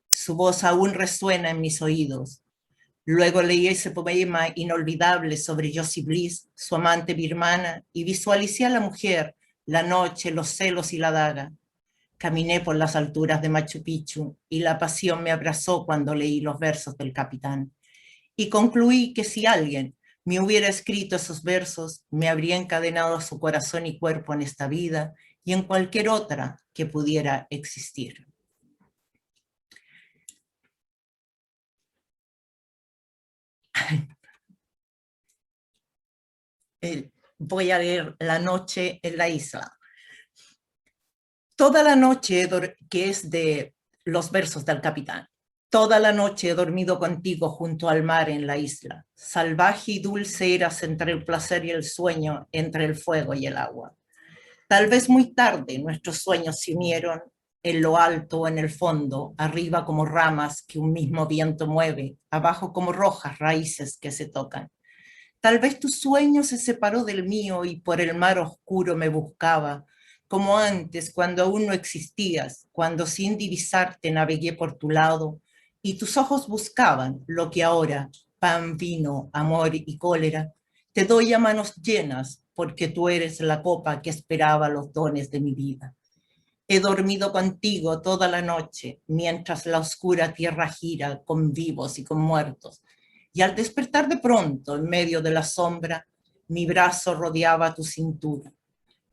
S14: Su voz aún resuena en mis oídos. Luego leí ese poema inolvidable sobre Josie Bliss, su amante birmana, y visualicé a la mujer, la noche, los celos y la daga. Caminé por las alturas de Machu Picchu y la pasión me abrazó cuando leí los versos del capitán. Y concluí que si alguien me hubiera escrito esos versos, me habría encadenado a su corazón y cuerpo en esta vida y en cualquier otra que pudiera existir. Voy a leer La noche en la isla. Toda la noche, que es de los versos del capitán. Toda la noche he dormido contigo junto al mar en la isla. Salvaje y dulce eras entre el placer y el sueño, entre el fuego y el agua. Tal vez muy tarde nuestros sueños se unieron, en lo alto o en el fondo, arriba como ramas que un mismo viento mueve, abajo como rojas raíces que se tocan. Tal vez tu sueño se separó del mío y por el mar oscuro me buscaba, como antes, cuando aún no existías, cuando sin divisarte navegué por tu lado, y tus ojos buscaban lo que ahora, pan, vino, amor y cólera, te doy a manos llenas, porque tú eres la copa que esperaba los dones de mi vida. He dormido contigo toda la noche, mientras la oscura tierra gira con vivos y con muertos, y al despertar de pronto, en medio de la sombra, mi brazo rodeaba tu cintura.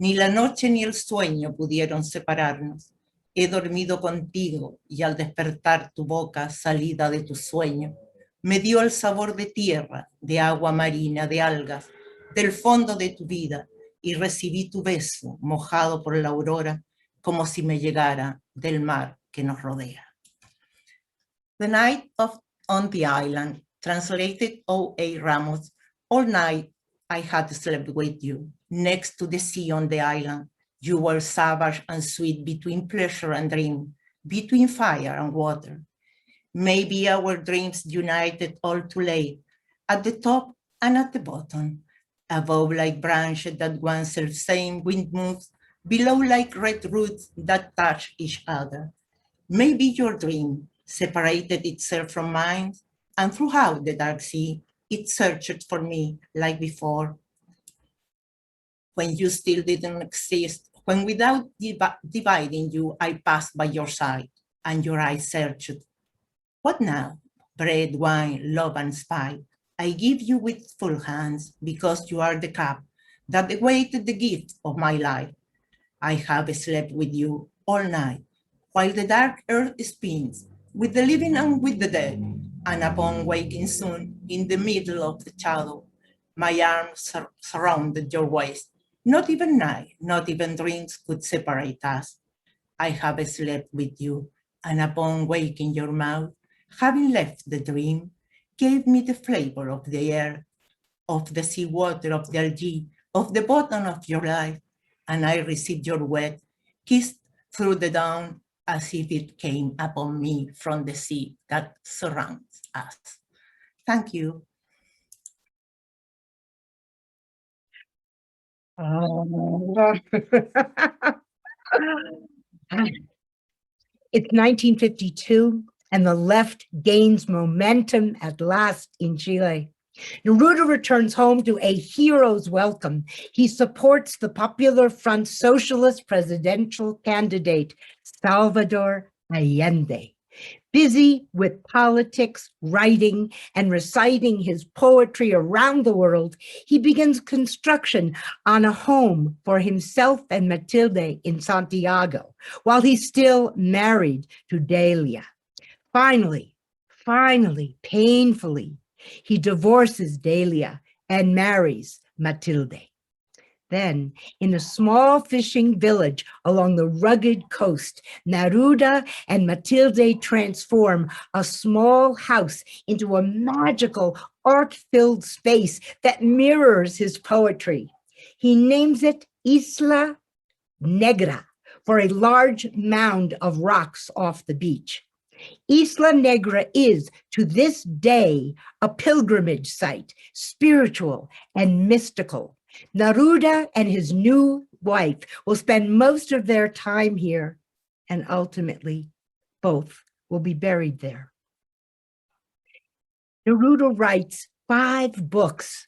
S14: Ni la noche ni el sueño pudieron separarnos. He dormido contigo y al despertar tu boca salida de tu sueño, Me dio el sabor de tierra, de agua marina, de algas, del fondo de tu vida, y recibí tu beso mojado por la aurora, como si me llegara del mar que nos rodea. The Night on the Island, translated O.A. Ramos. All night I had slept with you, next to the sea on the island. You were savage and sweet between pleasure and dream, between fire and water. Maybe our dreams united all too late, at the top and at the bottom, above like branches that one self-same wind moves, below like red roots that touch each other. Maybe your dream separated itself from mine, and throughout the dark sea, it searched for me like before. When you still didn't exist, when without dividing you, I passed by your side, and your eyes searched. What now? Bread, wine, love, and spite. I give you with full hands, because you are the cup that awaited the gift of my life. I have slept with you all night, while the dark earth spins, with the living and with the dead, and upon waking soon, in the middle of the shadow, my arms surrounded your waist. Not even night, not even dreams could separate us. I have slept with you, and upon waking your mouth, having left the dream, gave me the flavor of the air, of the sea water, of the algae, of the bottom of your life, and I received your wet kiss through the dawn as if it came upon me from the sea that surrounds us. Thank you.
S6: It's 1952, and the left gains momentum at last in Chile. Neruda returns home to a hero's welcome. He supports the Popular Front socialist presidential candidate, Salvador Allende. Busy with politics, writing, and reciting his poetry around the world, he begins construction on a home for himself and Matilde in Santiago, while he's still married to Delia. Finally, painfully, he divorces Delia and marries Matilde. Then, in a small fishing village along the rugged coast, Neruda and Matilde transform a small house into a magical, art-filled space that mirrors his poetry. He names it Isla Negra for a large mound of rocks off the beach. Isla Negra is, to this day, a pilgrimage site, spiritual and mystical. Neruda and his new wife will spend most of their time here, and ultimately, both will be buried there. Neruda writes 5 books.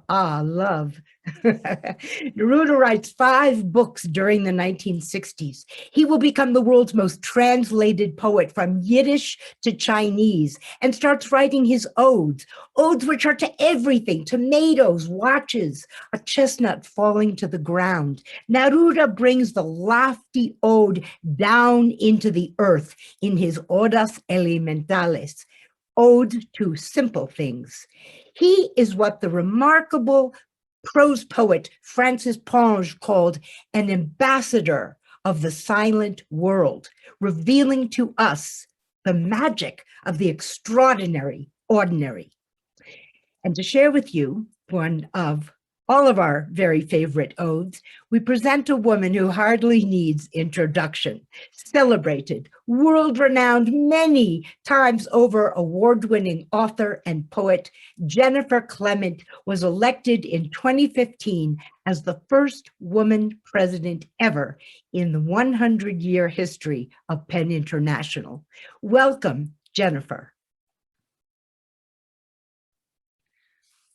S6: Love. Neruda writes 5 books during the 1960s. He will become the world's most translated poet from Yiddish to Chinese, and starts writing his odes which are to everything: tomatoes, watches, a chestnut falling to the ground. Neruda brings the lofty ode down into the earth in his Odas Elementales, ode to simple things. He is what the remarkable prose poet Francis Ponge called an ambassador of the silent world, revealing to us the magic of the extraordinary ordinary. And to share with you one of all of our very favorite odes, we present a woman who hardly needs introduction. Celebrated, world-renowned, many times over award-winning author and poet, Jennifer Clement was elected in 2015 as the first woman president ever in the 100-year history of PEN International. Welcome, Jennifer.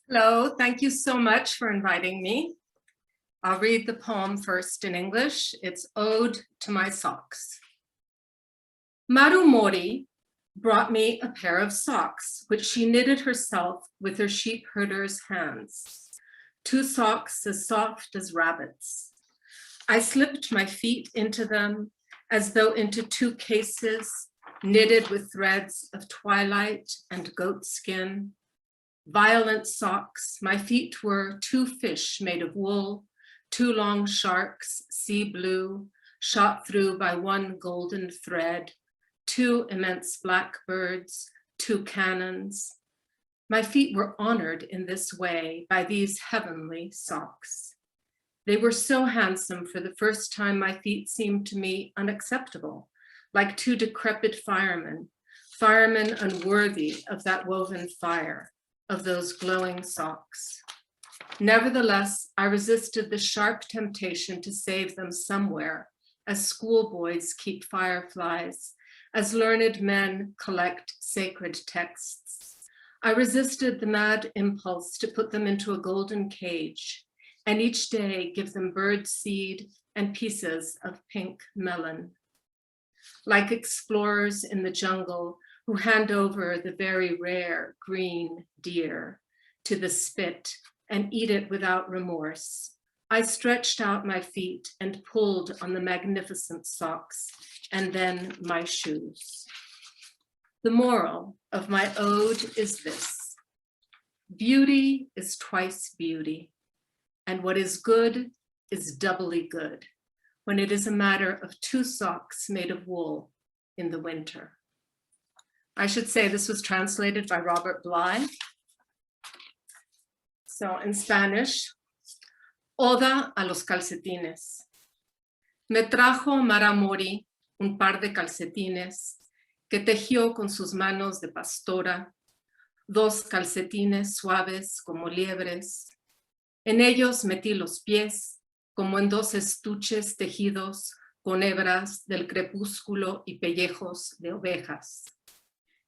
S15: Hello, thank you so much for inviting me. I'll read the poem first in English. It's Ode to My Socks. Maru Mori brought me a pair of socks, which she knitted herself with her sheep herder's hands. 2 socks as soft as rabbits. I slipped my feet into them as though into 2 cases, knitted with threads of twilight and goat skin. Violet socks, my feet were 2 fish made of wool, 2 long sharks, sea blue, shot through by 1 golden thread, 2 immense blackbirds, 2 cannons. My feet were honored in this way by these heavenly socks. They were so handsome for the first time my feet seemed to me unacceptable, like 2 decrepit firemen, firemen unworthy of that woven fire, of those glowing socks. Nevertheless, I resisted the sharp temptation to save them somewhere, as schoolboys keep fireflies, as learned men collect sacred texts. I resisted the mad impulse to put them into a golden cage, and each day give them bird seed and pieces of pink melon. Like explorers in the jungle who hand over the very rare green deer to the spit and eat it without remorse, I stretched out my feet and pulled on the magnificent socks and then my shoes. The moral of my ode is this: beauty is twice beauty, and what is good is doubly good when it is a matter of 2 socks made of wool in the winter. I should say this was translated by Robert Bly. So in Spanish, Oda a los calcetines. Me trajo Mara Mori un par de calcetines que tejió con sus manos de pastora, 2 calcetines suaves como liebres. En ellos metí los pies como en 2 estuches tejidos con hebras del crepúsculo y pellejos de ovejas.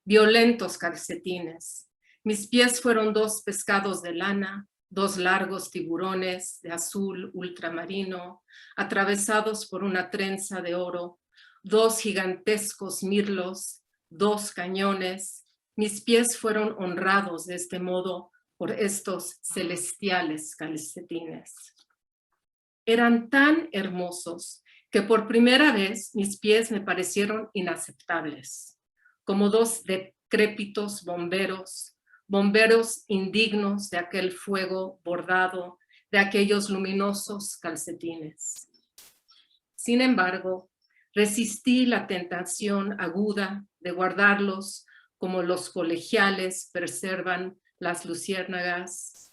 S15: Violentos calcetines. Mis pies fueron 2 pescados de lana, 2 largos tiburones de azul ultramarino, atravesados por una trenza de oro, 2 gigantescos mirlos, 2 cañones. Mis pies fueron honrados de este modo por estos celestiales calcetines. Eran tan hermosos que por primera vez mis pies me parecieron inaceptables, como 2 decrépitos bomberos, bomberos indignos de aquel fuego bordado, de aquellos luminosos calcetines. Sin embargo, resistí la tentación aguda de guardarlos como los colegiales preservan las luciérnagas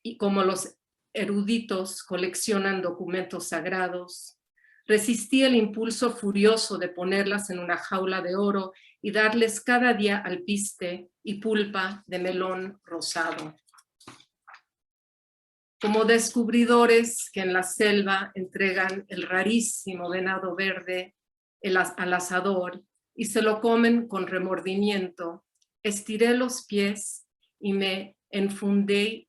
S15: y como los eruditos coleccionan documentos sagrados. Resistí el impulso furioso de ponerlas en una jaula de oro y darles cada día alpiste y pulpa de melón rosado. Como descubridores que en la selva entregan el rarísimo venado verde al asador y se lo comen con remordimiento, estiré los pies y me enfundé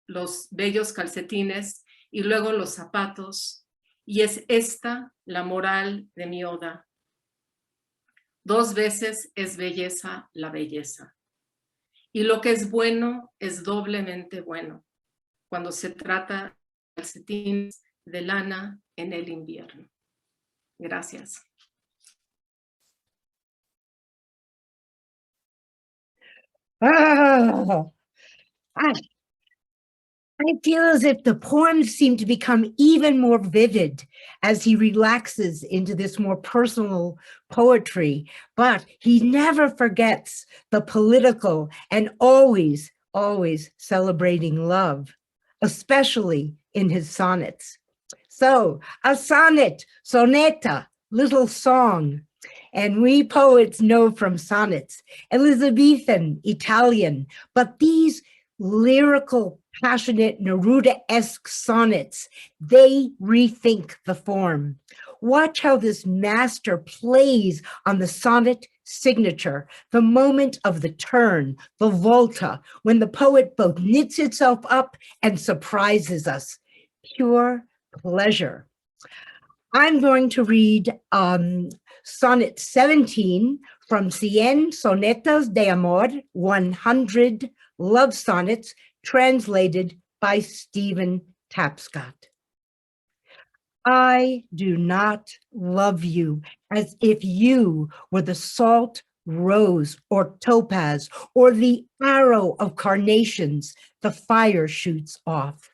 S15: los bellos calcetines y luego los zapatos, y es esta la moral de mi oda. 2 veces es belleza la belleza. Y lo que es bueno es doblemente bueno cuando se trata de calcetines de lana en el invierno. Gracias.
S6: I feel as if the poems seem to become even more vivid as he relaxes into this more personal poetry, but he never forgets the political and always celebrating love, especially in his sonnets. So a sonnet, sonetta, little song. And we poets know from sonnets, Elizabethan, Italian, but these lyrical, passionate, Neruda-esque sonnets, they rethink the form. Watch how this master plays on the sonnet signature, the moment of the turn, the volta, when the poet both knits itself up and surprises us. Pure pleasure. I'm going to read Sonnet 17 from 100 Sonetas de Amor, 100 Love Sonnets, translated by Stephen Tapscott. I do not love you as if you were the salt rose or topaz or the arrow of carnations the fire shoots off.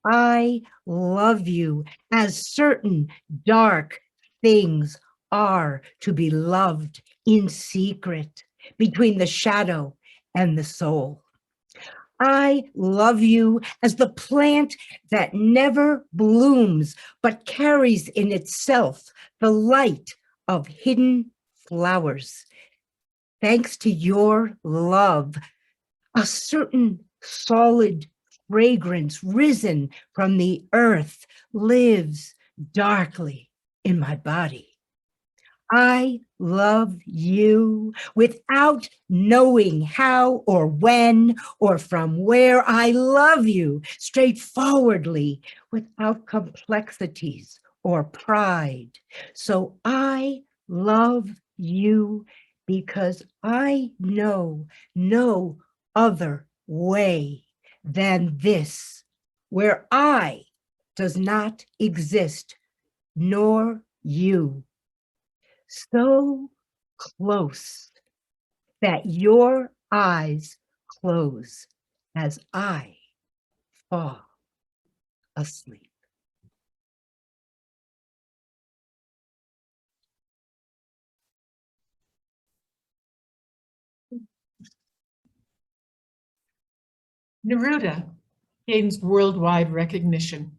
S6: I love you as certain dark things are to be loved in secret between the shadow and the soul. I love you as the plant that never blooms, but carries in itself the light of hidden flowers. Thanks to your love, a certain solid fragrance risen from the earth lives darkly in my body. I love you without knowing how or when or from where. I love you straightforwardly without complexities or pride. So I love you because I know no other way than this, where I does not exist, nor you. So close that your eyes close as I fall asleep.
S7: Neruda gains worldwide recognition.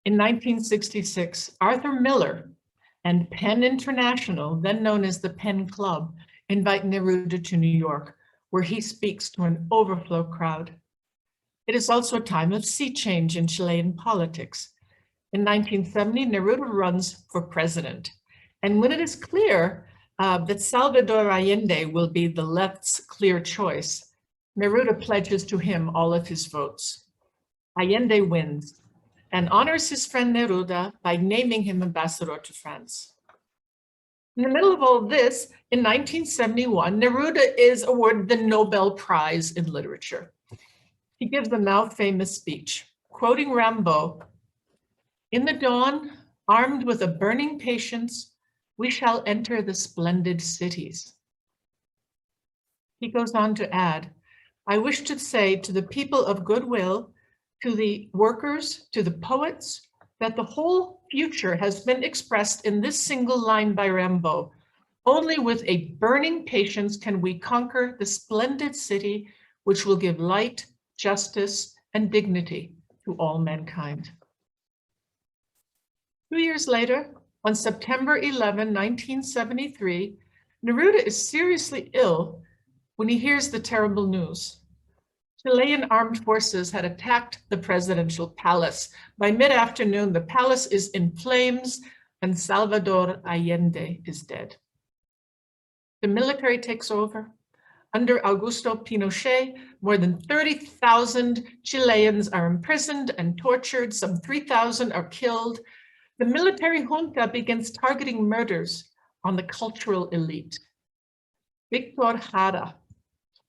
S7: In 1966, Arthur Miller and Penn International, then known as the Penn Club, invite Neruda to New York, where he speaks to an overflow crowd. It is also a time of sea change in Chilean politics. In 1970, Neruda runs for president. And when it is clear that Salvador Allende will be the left's clear choice, Neruda pledges to him all of his votes. Allende wins and honors his friend Neruda by naming him ambassador to France. In the middle of all this, in 1971, Neruda is awarded the Nobel Prize in Literature. He gives a now famous speech, quoting Rimbaud, "In the dawn, armed with a burning patience, we shall enter the splendid cities." He goes on to add, "I wish to say to the people of goodwill, to the workers, to the poets, that the whole future has been expressed in this single line by Rimbaud. Only with a burning patience can we conquer the splendid city which will give light, justice, and dignity to all mankind." 2 years later, on September 11, 1973, Neruda is seriously ill when he hears the terrible news. Chilean armed forces had attacked the presidential palace. By mid-afternoon, the palace is in flames and Salvador Allende is dead. The military takes over. Under Augusto Pinochet, more than 30,000 Chileans are imprisoned and tortured. Some 3,000 are killed. The military junta begins targeting murders on the cultural elite. Victor Jara,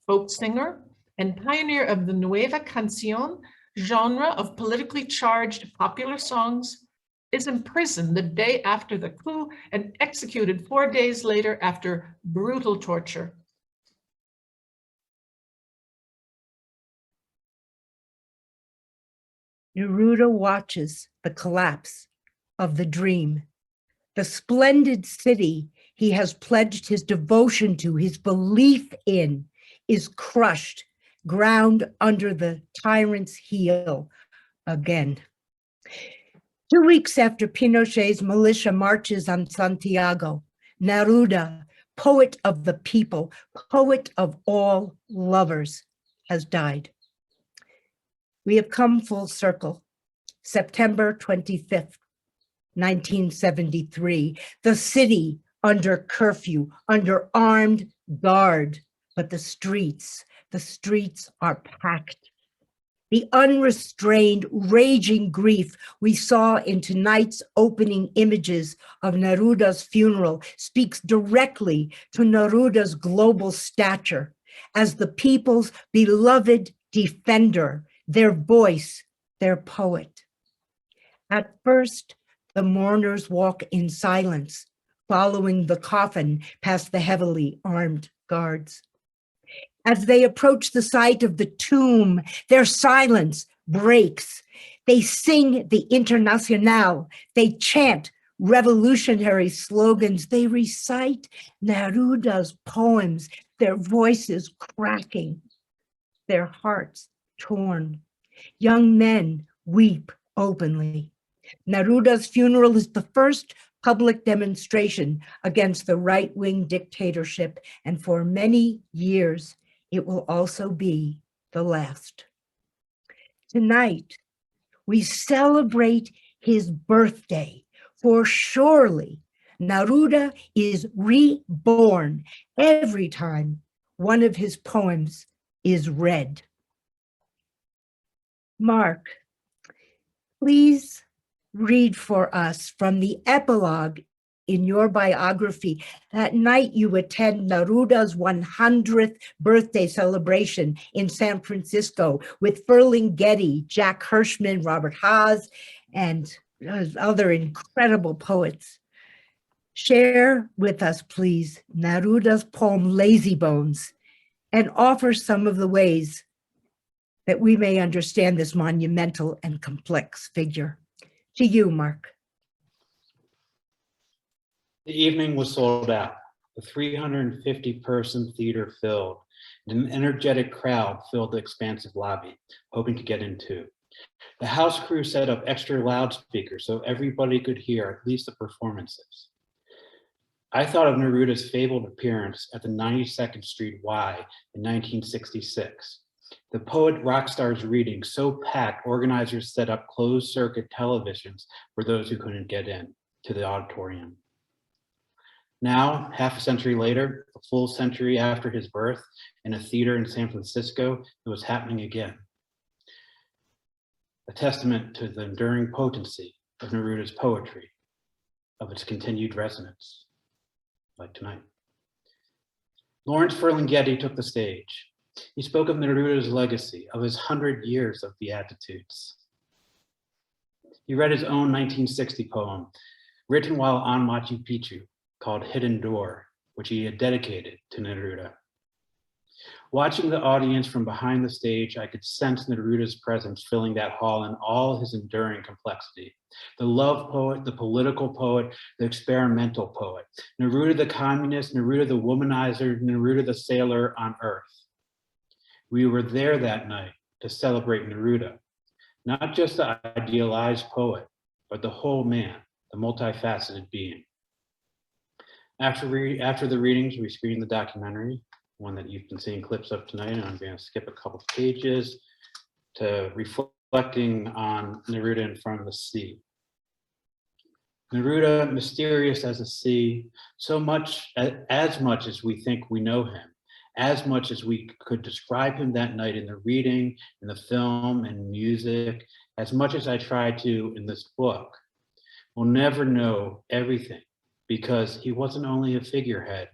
S7: folk singer and pioneer of the Nueva Canción genre of politically charged popular songs, is imprisoned the day after the coup and executed 4 days later after brutal torture.
S6: Neruda watches the collapse of the dream, the splendid city he has pledged his devotion to, his belief in, is crushed, ground under the tyrant's heel again. 2 weeks after Pinochet's militia marches on Santiago, Neruda, poet of the people, poet of all lovers, has died. We have come full circle. September 25th, 1973, the city under curfew, under armed guard, but the streets are packed. The unrestrained, raging grief we saw in tonight's opening images of Neruda's funeral speaks directly to Neruda's global stature as the people's beloved defender, their voice, their poet. At first, the mourners walk in silence, following the coffin past the heavily armed guards. As they approach the site of the tomb, their silence breaks. They sing the Internacional. They chant revolutionary slogans. They recite Neruda's poems, their voices cracking, their hearts torn. Young men weep openly. Neruda's funeral is the first public demonstration against the right-wing dictatorship, and for many years, it will also be the last. Tonight, we celebrate his birthday, for surely Neruda is reborn every time one of his poems is read. Mark, please read for us from the epilogue in your biography, that night you attend Neruda's 100th birthday celebration in San Francisco with Ferlinghetti, Jack Hirschman, Robert Haas, and other incredible poets. Share with us, please, Neruda's poem Lazy Bones, and offer some of the ways that we may understand this monumental and complex figure. To you, Mark.
S10: The evening was sold out. The 350-person theater filled, and an energetic crowd filled the expansive lobby, hoping to get in too. The house crew set up extra loudspeakers so everybody could hear at least the performances. I thought of Neruda's fabled appearance at the 92nd Street Y in 1966. The poet Rockstar's reading so packed, organizers set up closed-circuit televisions for those who couldn't get in to the auditorium. Now, half a century later, a full century after his birth, in a theater in San Francisco, it was happening again. A testament to the enduring potency of Neruda's poetry, of its continued resonance, like tonight. Lawrence Ferlinghetti took the stage. He spoke of Neruda's legacy, of his 100 years of Beatitudes. He read his own 1960 poem, written while on Machu Picchu, called Hidden Door, which he had dedicated to Neruda. Watching the audience from behind the stage, I could sense Neruda's presence filling that hall in all his enduring complexity. The love poet, the political poet, the experimental poet. Neruda the communist, Neruda the womanizer, Neruda the sailor on earth. We were there that night to celebrate Neruda, not just the idealized poet, but the whole man, the multifaceted being. After the readings, we screened the documentary, one that you've been seeing clips of tonight, and I'm going to skip a couple of pages to reflecting on Neruda in Front of the Sea. Neruda, mysterious as a sea, as much as we think we know him, as much as we could describe him that night in the reading, in the film, and music, as much as I try to in this book. We'll never know everything, because he wasn't only a figurehead,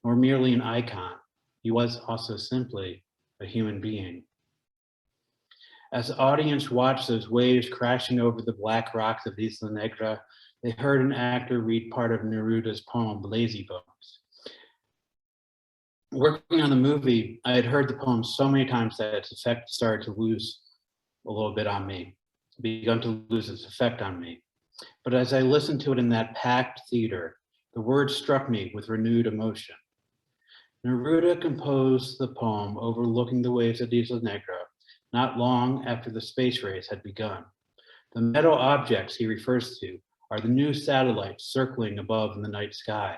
S10: nor merely an icon. He was also simply a human being. As the audience watched those waves crashing over the black rocks of Isla Negra, they heard an actor read part of Neruda's poem, Lazy Bones. Working on the movie, I had heard the poem so many times that its effect started to lose a little bit on me, begun to lose its effect on me. But as I listened to it in that packed theater, the words struck me with renewed emotion. Neruda composed the poem overlooking the waves of Isla Negra, not long after the space race had begun. The metal objects he refers to are the new satellites circling above in the night sky.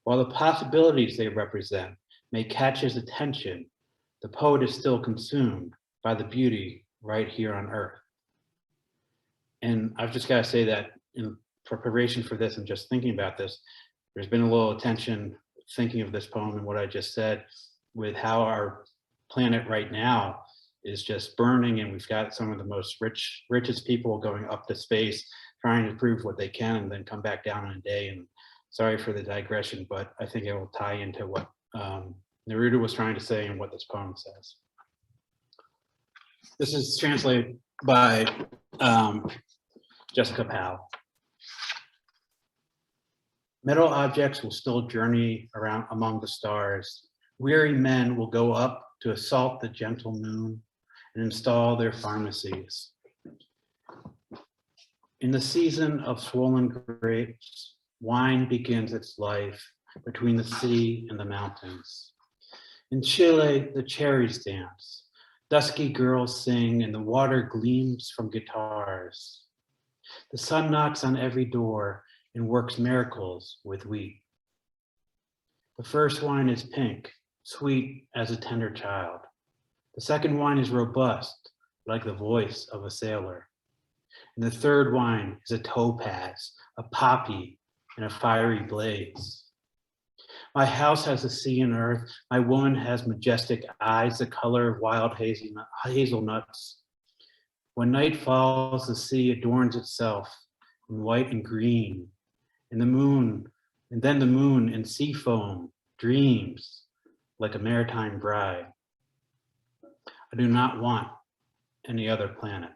S10: While the possibilities they represent may catch his attention, the poet is still consumed by the beauty right here on Earth. And I've just got to say that in preparation for this and just thinking about this, there's been a little attention thinking of this poem and what I just said with how our planet right now is just burning, and we've got some of the most richest people going up to space trying to prove what they can and then come back down in a day. And sorry for the digression, but I think it will tie into what Neruda was trying to say and what this poem says. This is translated by just kapow. Metal objects will still journey around among the stars. Weary men will go up to assault the gentle moon and install their pharmacies. In the season of swollen grapes, wine begins its life between the sea and the mountains. In Chile, the cherries dance. Dusky girls sing and the water gleams from guitars. The sun knocks on every door and works miracles with wheat. The first wine is pink, sweet as a tender child. The second wine is robust, like the voice of a sailor. And the third wine is a topaz, a poppy, and a fiery blaze. My house has the sea and earth. My woman has majestic eyes, the color of wild hazelnuts. When night falls, the sea adorns itself in white and green, and then the moon in sea foam dreams like a maritime bride. I do not want any other planet.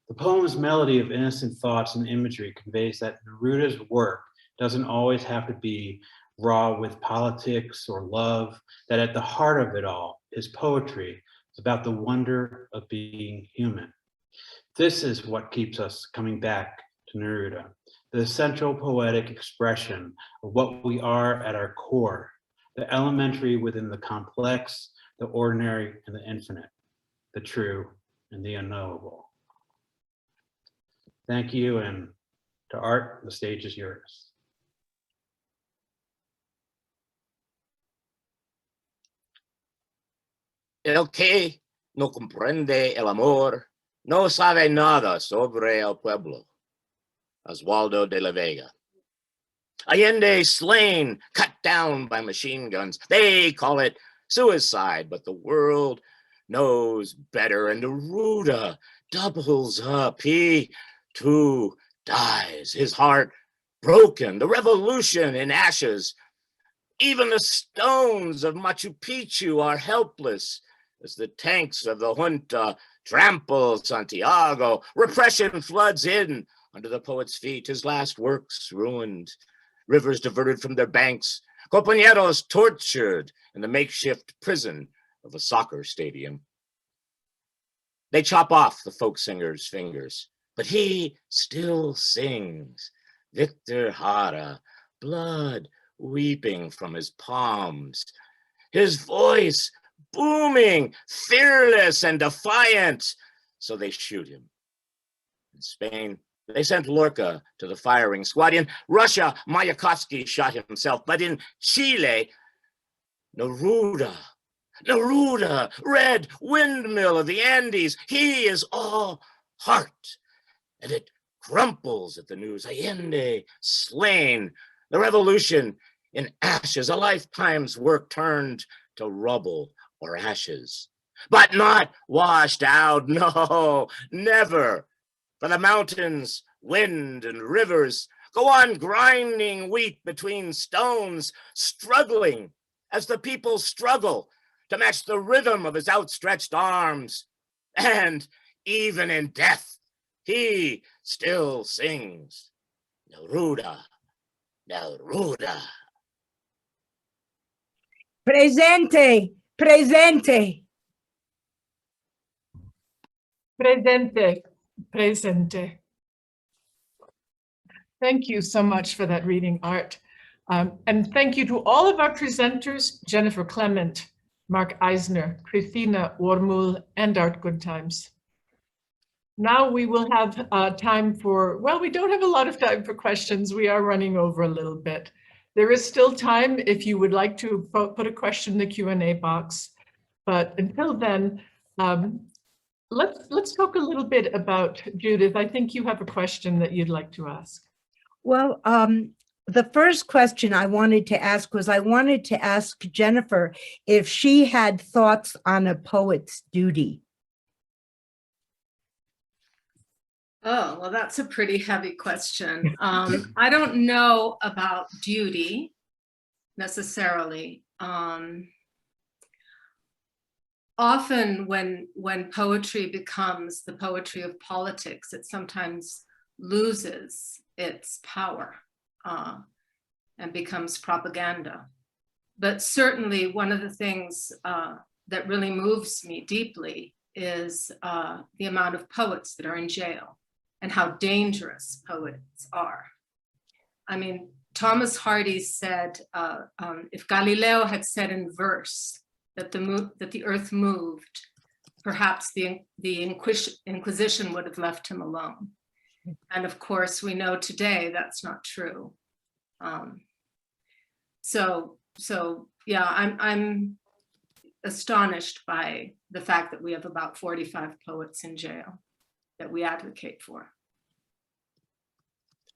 S10: The poem's melody of innocent thoughts and imagery conveys that Neruda's work doesn't always have to be raw with politics or love, that at the heart of it all, his poetry is about the wonder of being human. This is what keeps us coming back to Neruda, the essential poetic expression of what we are at our core, the elementary within the complex, the ordinary and the infinite, the true and the unknowable. Thank you, and to Art, the stage is yours.
S9: El que no comprende el amor no sabe nada sobre el pueblo. Oswaldo de la Vega. Allende slain, cut down by machine guns. They call it suicide, but the world knows better, and Neruda doubles up. He too dies, his heart broken, the revolution in ashes. Even the stones of Machu Picchu are helpless as the tanks of the junta trample Santiago. Repression floods in under the poet's feet, his last works ruined, rivers diverted from their banks, compañeros tortured in the makeshift prison of a soccer stadium. They chop off the folk singer's fingers, but he still sings. Victor Jara, blood weeping from his palms, his voice booming, fearless and defiant. So they shoot him. In Spain, they sent Lorca to the firing squad. In Russia, Mayakovsky shot himself. But in Chile, Neruda, red windmill of the Andes, he is all heart. And it crumples at the news. Allende slain, the revolution in ashes, a lifetime's work turned to rubble or ashes. But not washed out, no, never. For the mountains, wind, and rivers go on grinding wheat between stones, struggling as the people struggle to match the rhythm of his outstretched arms. And even in death, he still sings, Neruda, Neruda.
S6: Presente, presente.
S7: Presente, presente. Thank you so much for that reading, Art. And thank you to all of our presenters, Jennifer Clement, Mark Eisner, Cristina Wormull, and Art Goodtimes. Now we will have time for, well, we don't have a lot of time for questions. We are running over a little bit. There is still time if you would like to put a question in the Q&A box. But until then, let's talk a little bit about Judyth. I think you have a question that you'd like to ask.
S6: Well, the first question I wanted to ask was I wanted to ask Jennifer if she had thoughts on a poet's duty.
S15: Oh, well, that's a pretty heavy question. I don't know about duty necessarily. often when poetry becomes the poetry of politics, it sometimes loses its power and becomes propaganda. But certainly one of the things that really moves me deeply is the amount of poets that are in jail and how dangerous poets are. I mean, Thomas Hardy said, if Galileo had said in verse that the earth moved, perhaps the Inquisition would have left him alone. And of course, we know today that's not true. So yeah, I'm astonished by the fact that we have about 45 poets in jail that we advocate for.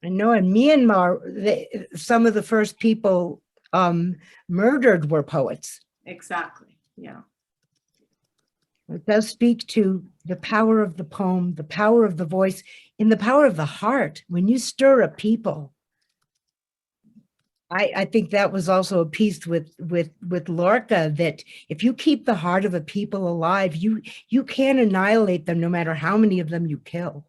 S6: I know in Myanmar, some of the first people murdered were poets.
S15: Exactly, yeah.
S6: It does speak to the power of the poem, the power of the voice, and the power of the heart. When you stir a people, I think that was also a piece with Lorca, that if you keep the heart of a people alive, you can't annihilate them no matter how many of them you kill.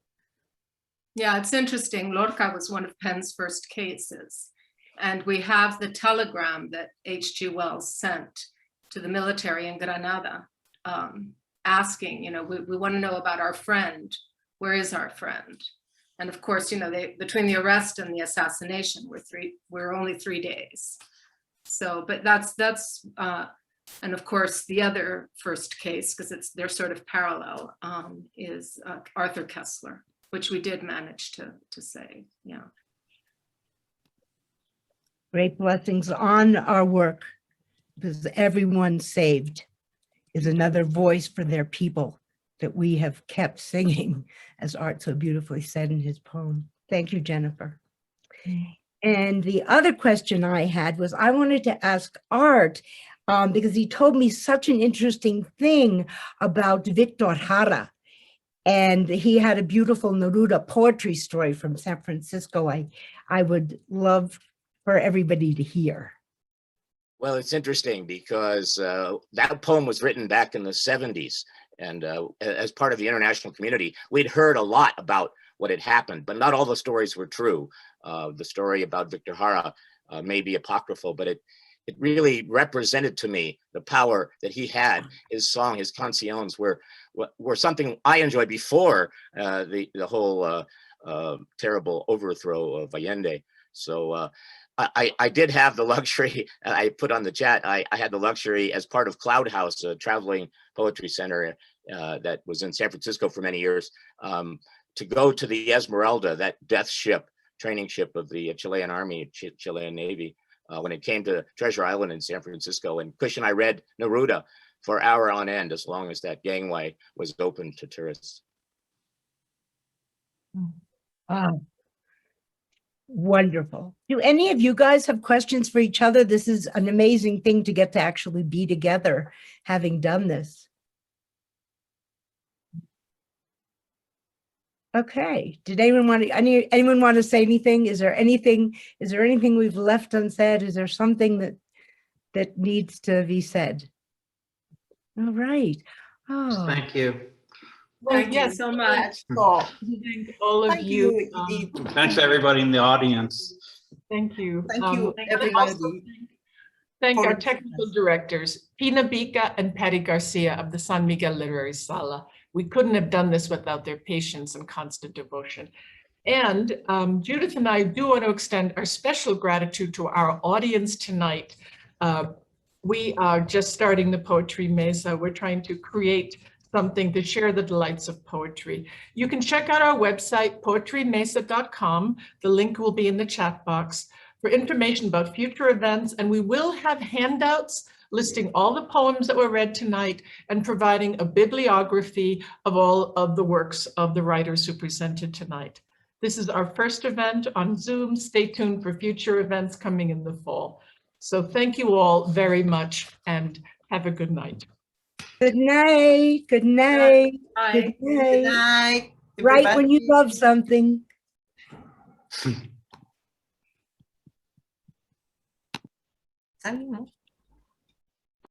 S15: Yeah, it's interesting. Lorca was one of Penn's first cases. And we have the telegram that H.G. Wells sent to the military in Granada, asking, we want to know about our friend. Where is our friend? And of course, between the arrest and the assassination, we're only 3 days. So, but that's and of course, the other first case, because they're sort of parallel, is Arthur Kessler, which we did manage to save. Yeah.
S6: Great blessings on our work, because everyone saved is another voice for their people that we have kept singing, as Art so beautifully said in his poem. Thank you, Jennifer. And the other question I had was, I wanted to ask Art, because he told me such an interesting thing about Victor Jara. And he had a beautiful Neruda poetry story from San Francisco. I would love for everybody to hear.
S9: Well, it's interesting because that poem was written back in the 70s. And as part of the international community, we'd heard a lot about what had happened, but not all the stories were true. The story about Victor Jara may be apocryphal, but it really represented to me the power that he had. His song, his canciones were something I enjoyed before the whole terrible overthrow of Allende. So I did have the luxury, I put on the chat, I had the luxury as part of Cloud House, a traveling poetry center that was in San Francisco for many years, to go to the Esmeralda, that death ship, training ship of the Chilean Army, Chilean Navy, when it came to Treasure Island in San Francisco. And Kush and I read Neruda for hour on end, as long as that gangway was open to tourists.
S6: Wonderful. Do any of you guys have questions for each other? This is an amazing thing to get to actually be together, having done this. Okay. Did anyone want to say anything? Is there anything we've left unsaid? Is there something that needs to be said? All right. Oh.
S10: Thank you.
S15: Thank you so much.
S7: Thank all of you.
S10: Thanks to everybody in the audience.
S7: Thank you.
S16: Thank you, everybody.
S7: Thank our technical directors, Pina Bica and Patty Garcia of the San Miguel Literary Sala. We couldn't have done this without their patience and constant devotion. And Judyth and I do want to extend our special gratitude to our audience tonight. We are just starting the Poetry Mesa. We're trying to create something to share the delights of poetry. You can check out our website, poetrymesa.com. The link will be in the chat box for information about future events. And we will have handouts listing all the poems that were read tonight and providing a bibliography of all of the works of the writers who presented tonight. This is our first event on Zoom. Stay tuned for future events coming in the fall. So thank you all very much and have a good night.
S6: Good night. Good night.
S15: Bye.
S6: Good night.
S16: Good night.
S6: Right when you love something.
S16: Salimos.